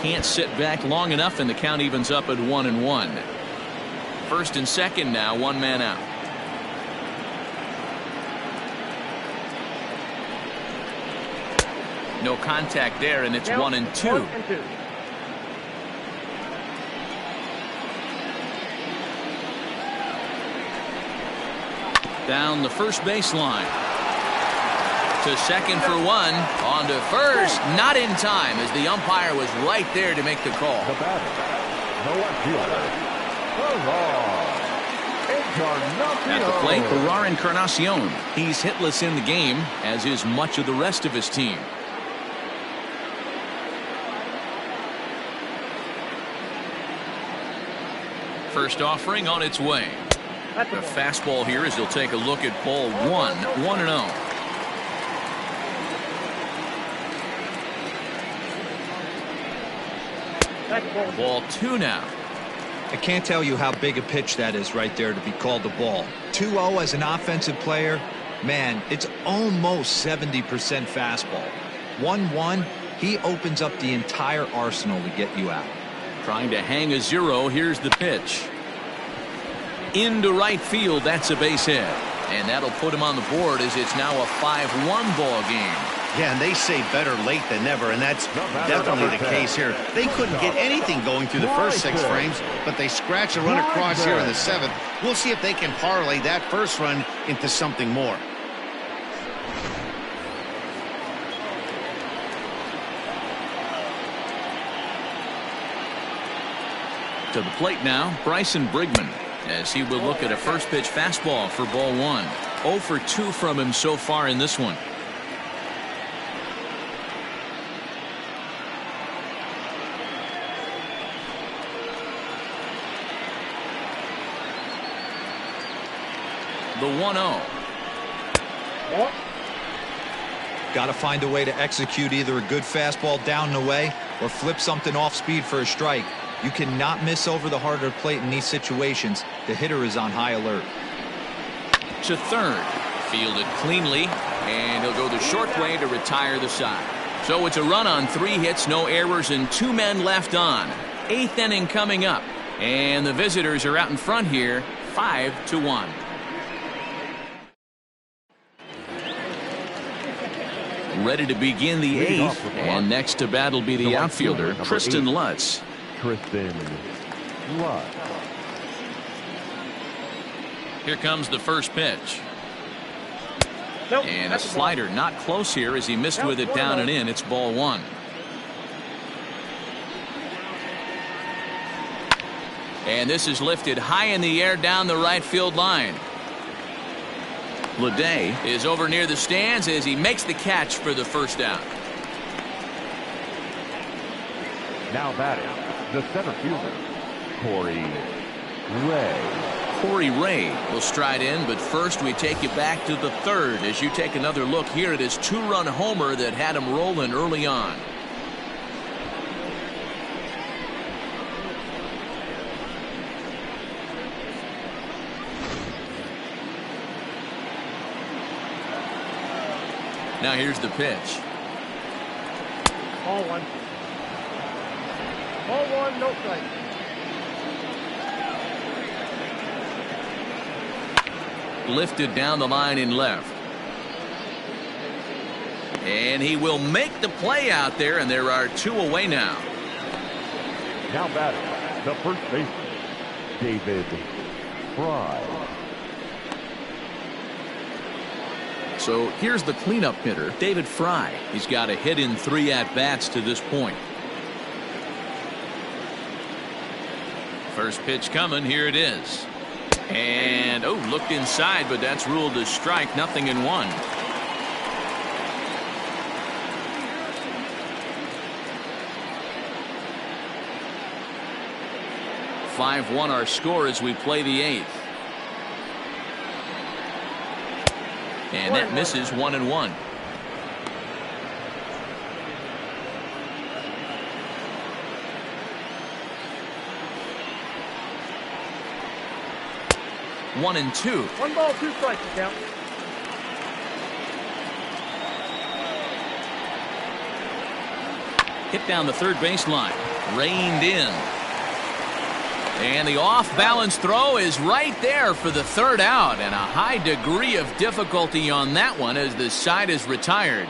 Can't sit back long enough, and the count evens up at 1-1. First and second now, 1 man out. No contact there, and it's 1-2. Down the first baseline. To second for 1. On to first. Not in time, as the umpire was right there to make the call. The batter, no outfielder, At the plate, Ferrar Encarnacion. He's hitless in the game, as is much of the rest of his team. First offering on its way. The fastball here as he'll take a look at ball 1. 1-0. Ball 2 now. I can't tell you how big a pitch that is right there to be called a ball. 2-0 as an offensive player, man, it's almost 70% fastball. 1-1, he opens up the entire arsenal to get you out. Trying to hang a 0. Here's the pitch. Into right field. That's a base hit. And that'll put him on the board as it's now a 5-1 ball game. Yeah, and they say better late than never, and that's definitely the case here. They couldn't get anything going through the first 6 frames, but they scratch a run across here in the 7th. We'll see if they can parlay that first run into something more. To the plate now, Bryson Brigman, as he will look at a first pitch fastball for ball 1. 0 for 2 from him so far in this one. The 1-0. Got to find a way to execute either a good fastball down the way or flip something off speed for a strike. You cannot miss over the heart of the plate in these situations. The hitter is on high alert. to third. Fielded cleanly, and he'll go the short way to retire the side. So it's a run on 3 hits, no errors, and 2 men left on. 8th inning coming up, and the visitors are out in front here, 5-1. Ready to begin the 8th, and next to bat will be the outfielder, Tristan Lutz. Tristan Lutz. Here comes the first pitch. Nope, And a that's slider not close here as he missed with it down and in. It's ball 1. And this is lifted high in the air down the right field line. Leday is over near the stands as he makes the catch for the first down. Now batting, the center fielder, Corey Ray. Corey Ray will stride in, but first we take you back to the 3rd as you take another look here at his 2-run homer that had him rolling early on. Now here's the pitch. Ball 1. Ball 1, no strike. Lifted down the line in left. And he will make the play out there, and there are 2 away now. Now batting, the first baseman, David Fry. So here's the cleanup hitter, David Fry. He's got a hit in 3 at-bats to this point. First pitch coming. Here it is. And, looked inside, but that's ruled a strike. 0-1. (5-1) our score as we play the 8th. And that misses. 1-1. One and 2. 1 ball, 2 strikes to count. Hit down the third baseline. Reined in. And the off-balance throw is right there for the 3rd out, and a high degree of difficulty on that one as the side is retired.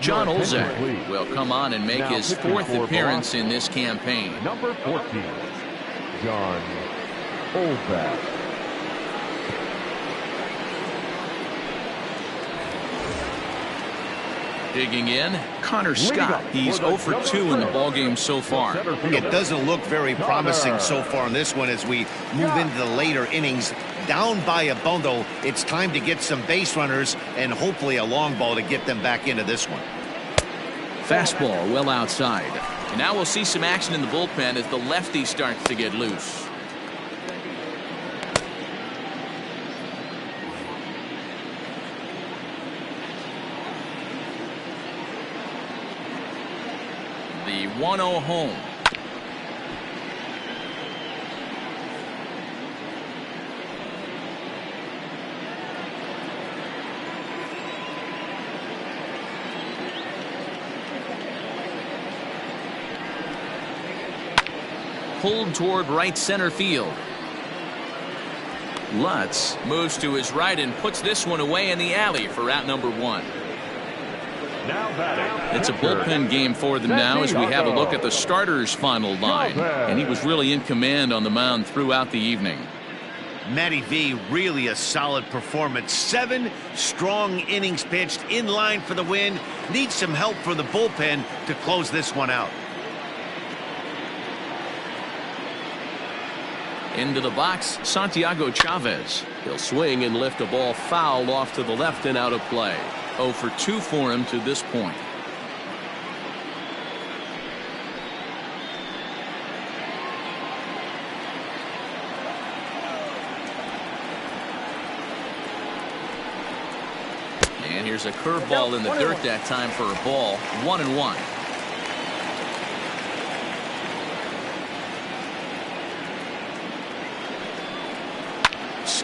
John Olzak will come on and make his 4th appearance in this campaign. Number 14, John Olzak. Digging in, Connor Scott. He's 0 for 2 in the ballgame so far. It doesn't look very promising so far in this one as we move into the later innings. Down by a bundle, it's time to get some base runners and hopefully a long ball to get them back into this one. Fastball well outside. And now we'll see some action in the bullpen as the lefty starts to get loose. The 1-0 home. Pulled toward right center field. Lutz moves to his right and puts this one away in the alley for out number 1. It's a bullpen game for them now as we have a look at the starter's final line. And he was really in command on the mound throughout the evening. Matty V, really a solid performance. 7 strong innings pitched, in line for the win. Needs some help from the bullpen to close this one out. Into the box, Santiago Chavez. He'll swing and lift a ball foul off to the left and out of play. 0 for 2 for him to this point. And here's a curveball in the dirt that time for a ball. 1-1.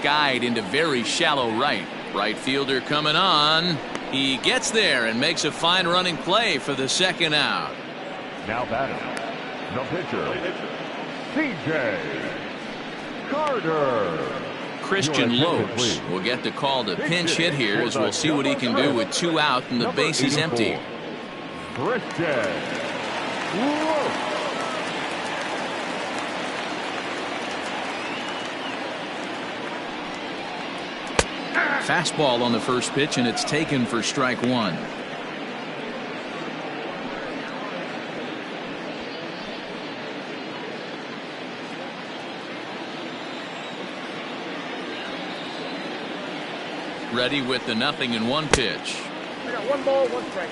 skied into very shallow right. Right fielder coming on. He gets there and makes a fine running play for the second out. Now batting, the pitcher, C.J. Carter. Christian Lopes will get the call to pinch hit here as we'll see what he can do with 2 out and the base is empty. Christian Lopes. Fastball on the first pitch, and it's taken for strike 1. Ready with the 0-1 pitch. I got 1 ball, 1 strike.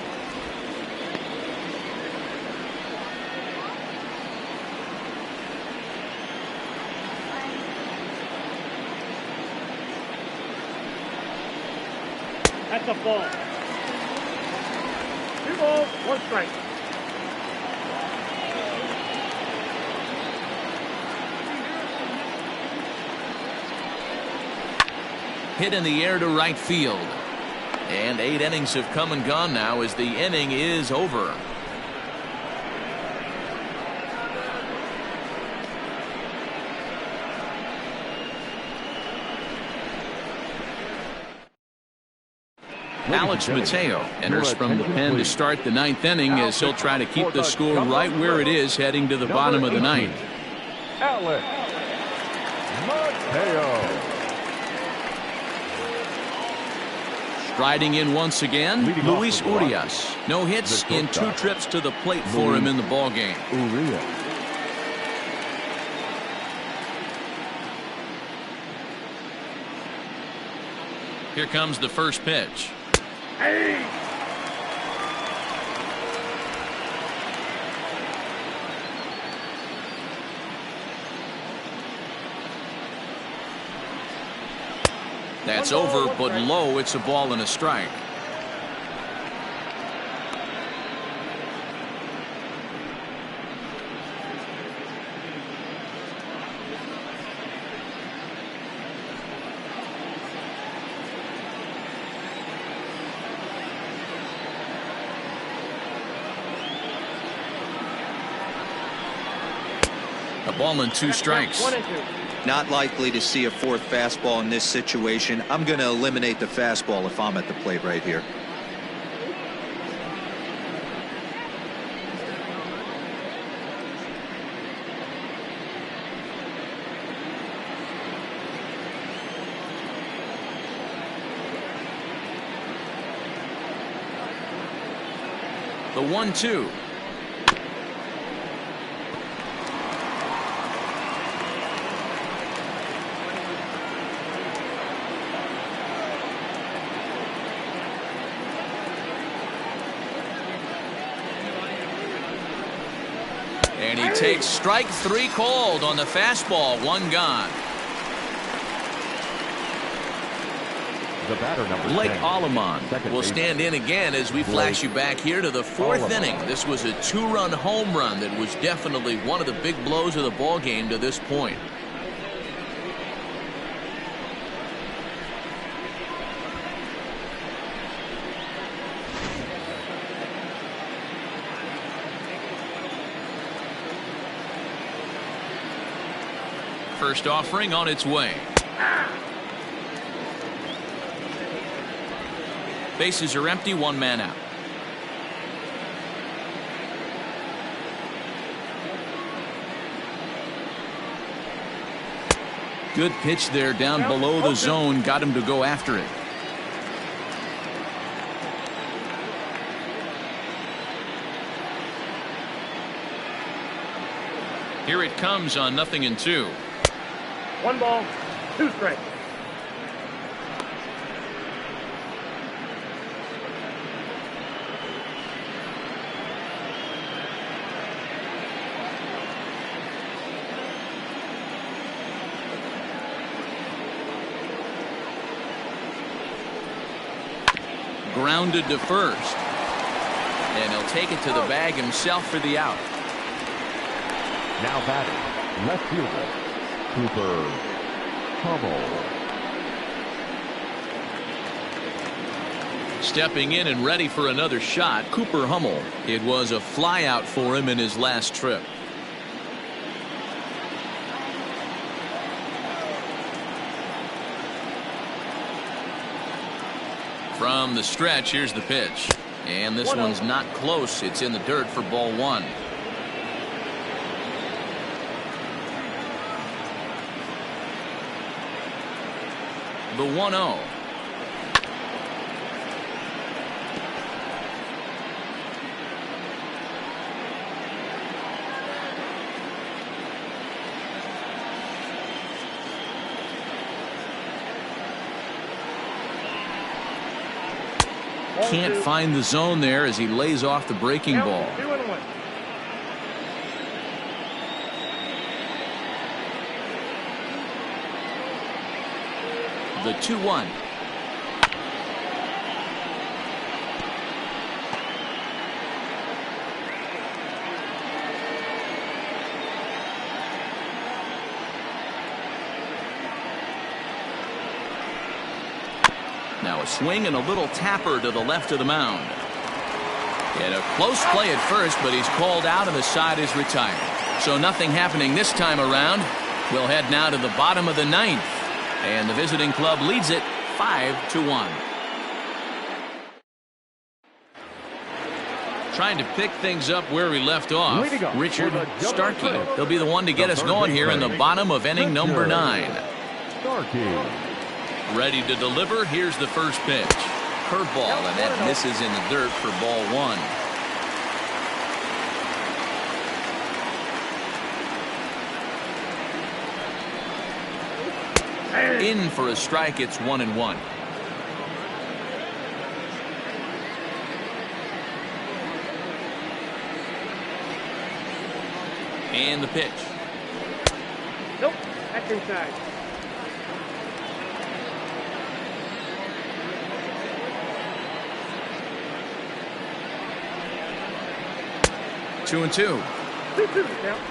That's a ball. 2 balls, 1 strike. Hit in the air to right field. And 8 innings have come and gone now as the inning is over. Alex Mateo enters from the pen to start the 9th inning as he'll try to keep the score right where it is heading to the bottom of the 9th. Alex Mateo. Striding in once again, Luis Urias. No hits in 2 trips to the plate for him in the ballgame. Here comes the first pitch. Hey! That's over, but low. It's a ball and a strike. A ball and 2 strikes. 1 and 2. Not likely to see a 4th fastball in this situation. I'm going to eliminate the fastball if I'm at the plate right here. The 1-2. And he takes strike 3 called on the fastball. 1 gone. The batter, number Blake 10, Alleman will stand in again as we flash you back here to the 4th inning. This was a 2-run home run that was definitely one of the big blows of the ball game to this point. First offering on its way. Bases are empty, 1 man out. Good pitch there down below the zone. Got him to go after it. Here it comes on 0-2. 1 ball, 2 strikes. Grounded to first. And he'll take it to the bag himself for the out. Now batting, left fielder, Cooper Hummel. Stepping in and ready for another shot, Cooper Hummel. It was a flyout for him in his last trip. From the stretch, here's the pitch. And this one's not close. It's in the dirt for ball one. The 1-0. Can't find the zone there as he lays off the breaking ball. 2-1. The 2-1. Now a swing and a little tapper to the left of the mound. And a close play at first, but he's called out and the side is retired. So nothing happening this time around. We'll head now to the bottom of the ninth. And the visiting club leads it 5-1. Trying to pick things up where we left off. Richard Starkey. He'll be the one to get us going here in the bottom of inning number 9. Starkey. Ready to deliver. Here's the first pitch. Curveball, and that misses in the dirt for ball one. In for a strike. It's 1-1. And the pitch. Nope, that's inside. Two and two. 2-2 count.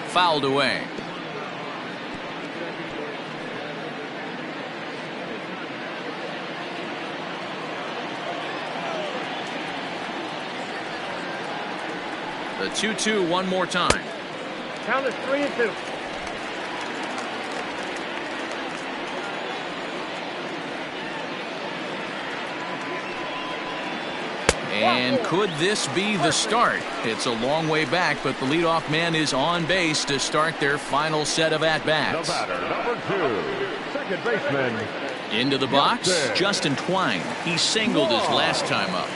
Fouled away. The 2-2 one more time. Count is 3-2. And could this be the start? It's a long way back, but the leadoff man is on base to start their final set of at-bats. The batter, number 2, second baseman. Into the box, Justin Twine. He singled his last time up.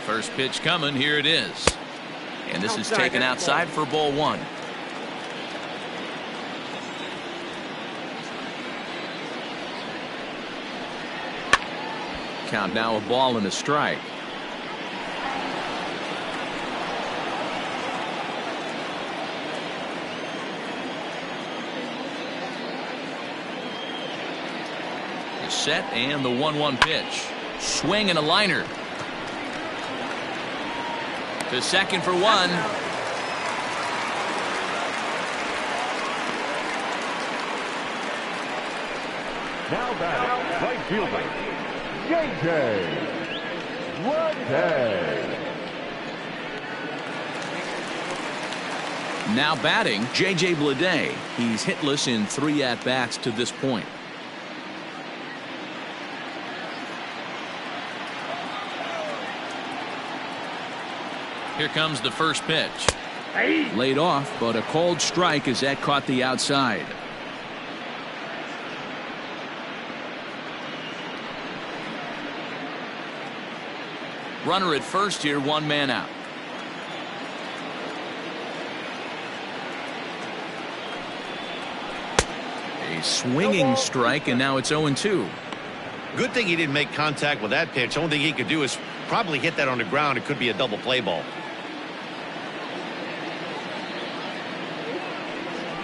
First pitch coming. Here it is. And this is taken outside for ball one. Count now a ball and a strike. The set and the 1-1 pitch. Swing and a liner. To second for one. Now batting, right fielder, J.J. Bleday. Now batting, J.J. Bleday. He's hitless in 3 at-bats to this point. Here comes the first pitch. Laid off, but a called strike as that caught the outside. Runner at first here, 1 man out. A swinging strike, and now it's 0-2. Good thing he didn't make contact with that pitch. Only thing he could do is probably hit that on the ground. It could be a double play ball.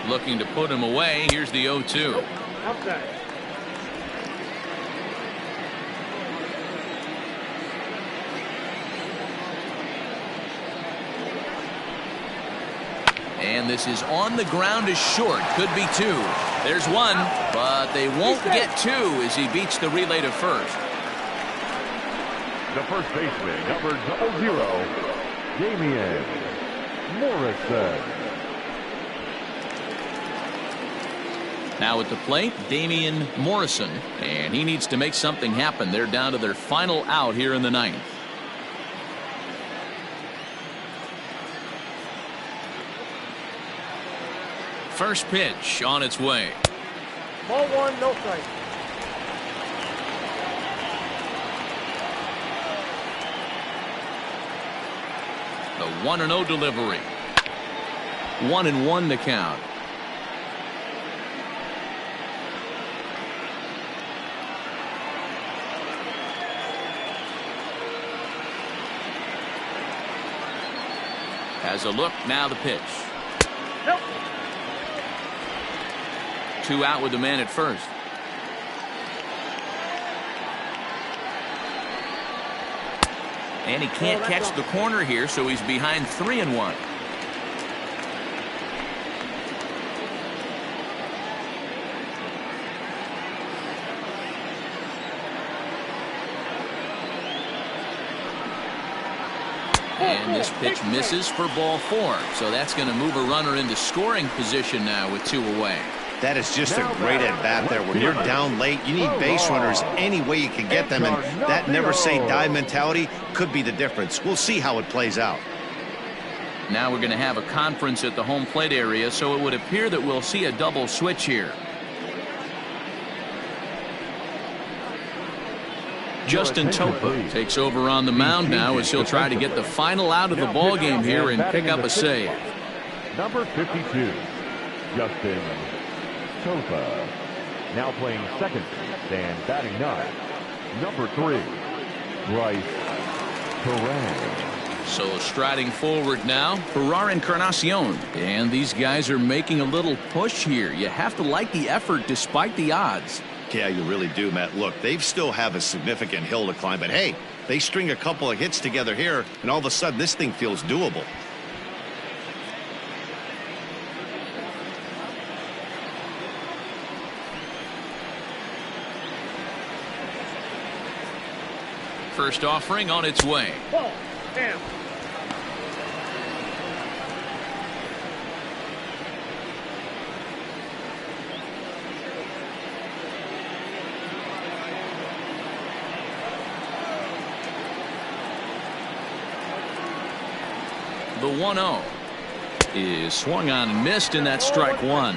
Looking to put him away. Here's the 0-2. Outside. And this is on the ground is short. Could be two. There's one, but they won't get two as he beats the relay to first. The first baseman, number 00, Damian Morrison. Now at the plate, Damian Morrison, and he needs to make something happen. They're down to their final out here in the ninth. First pitch on its way. Ball one, no strike. The 1-0 delivery. 1-1 to count. Has a look, now the pitch. Nope. 2 out with the man at first. And he can't catch the corner here, so he's behind 3-1. And this pitch misses for ball 4. So that's going to move a runner into scoring position now with 2 away. That is just a great at-bat there. When you're down late, you need base runners any way you can get them, and that never-say-die mentality could be the difference. We'll see how it plays out. Now we're going to have a conference at the home plate area, so it would appear that we'll see a double switch here. Justin Topa takes over on the mound now as he'll try to get the final out of the ball game here and pick up a save. Number 52, Justin Topa. Now playing second base and batting 9. Number 3, Bryce Perez. So striding forward now, Ferrar Encarnacion. And these guys are making a little push here. You have to like the effort despite the odds. Yeah, you really do, Matt. Look, they still have a significant hill to climb, but hey, they string a couple of hits together here, and all of a sudden this thing feels doable. First offering on its way. Ball. Damn. The 1-0 is swung on and missed, and that's strike 1.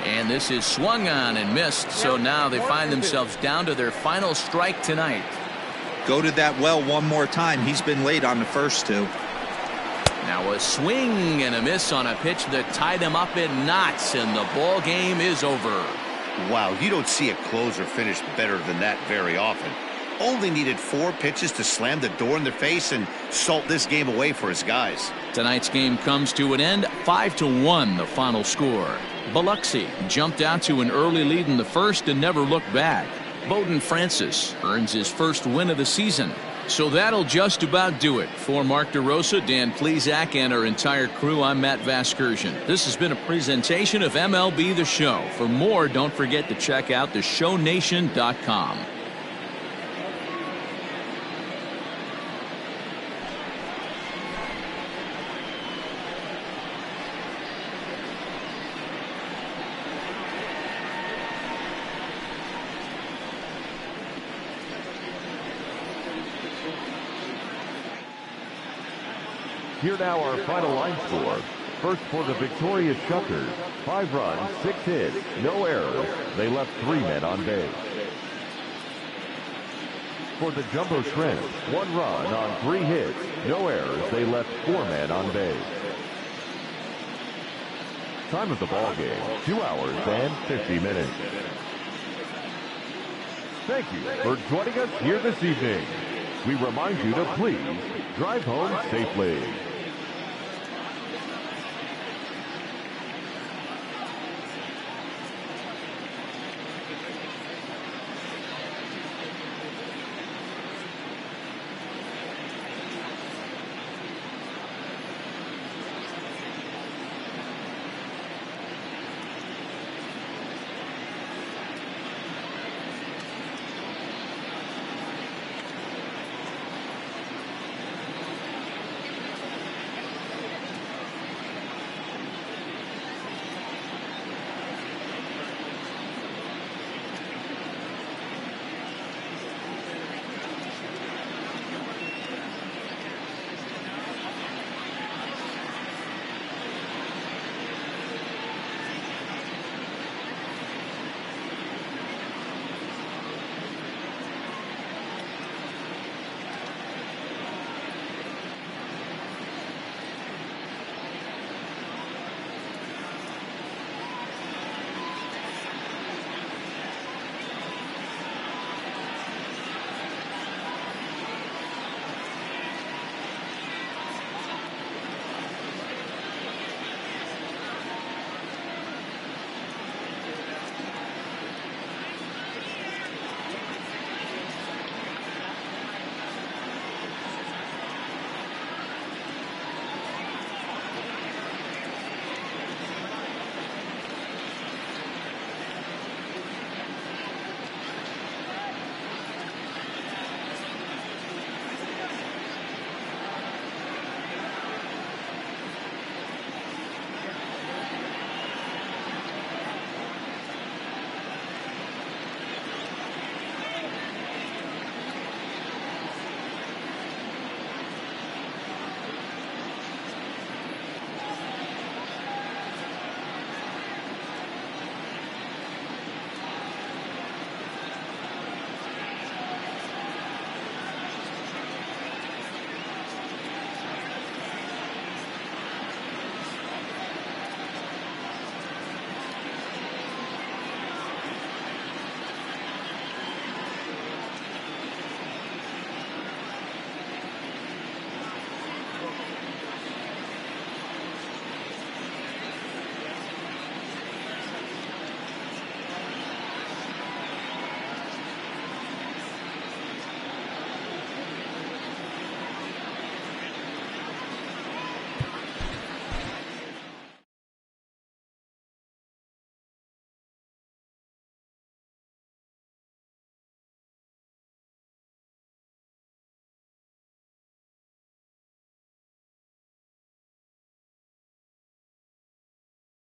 And this is swung on and missed, so now they find themselves down to their final strike tonight. Go to that well one more time. He's been late on the first 2. Now a swing and a miss on a pitch that tied him up in knots, and the ball game is over. Wow, you don't see a closer finish better than that very often. Only needed 4 pitches to slam the door in their face and salt this game away for his guys. Tonight's game comes to an end, 5-1 the final score. Biloxi jumped out to an early lead in the first and never looked back. Bowden Francis earns his first win of the season. So that'll just about do it. For Mark DeRosa, Dan Plesac, and our entire crew, I'm Matt Vasgersian. This has been a presentation of MLB The Show. For more, don't forget to check out theshownation.com. Here now our final line score. First for the victorious Shuckers, 5 runs, 6 hits, no errors. They left 3 men on base. For the Jumbo Shrimp, 1 run on 3 hits, no errors. They left 4 men on base. Time of the ball game, 2 hours and 50 minutes. Thank you for joining us here this evening. We remind you to please drive home safely.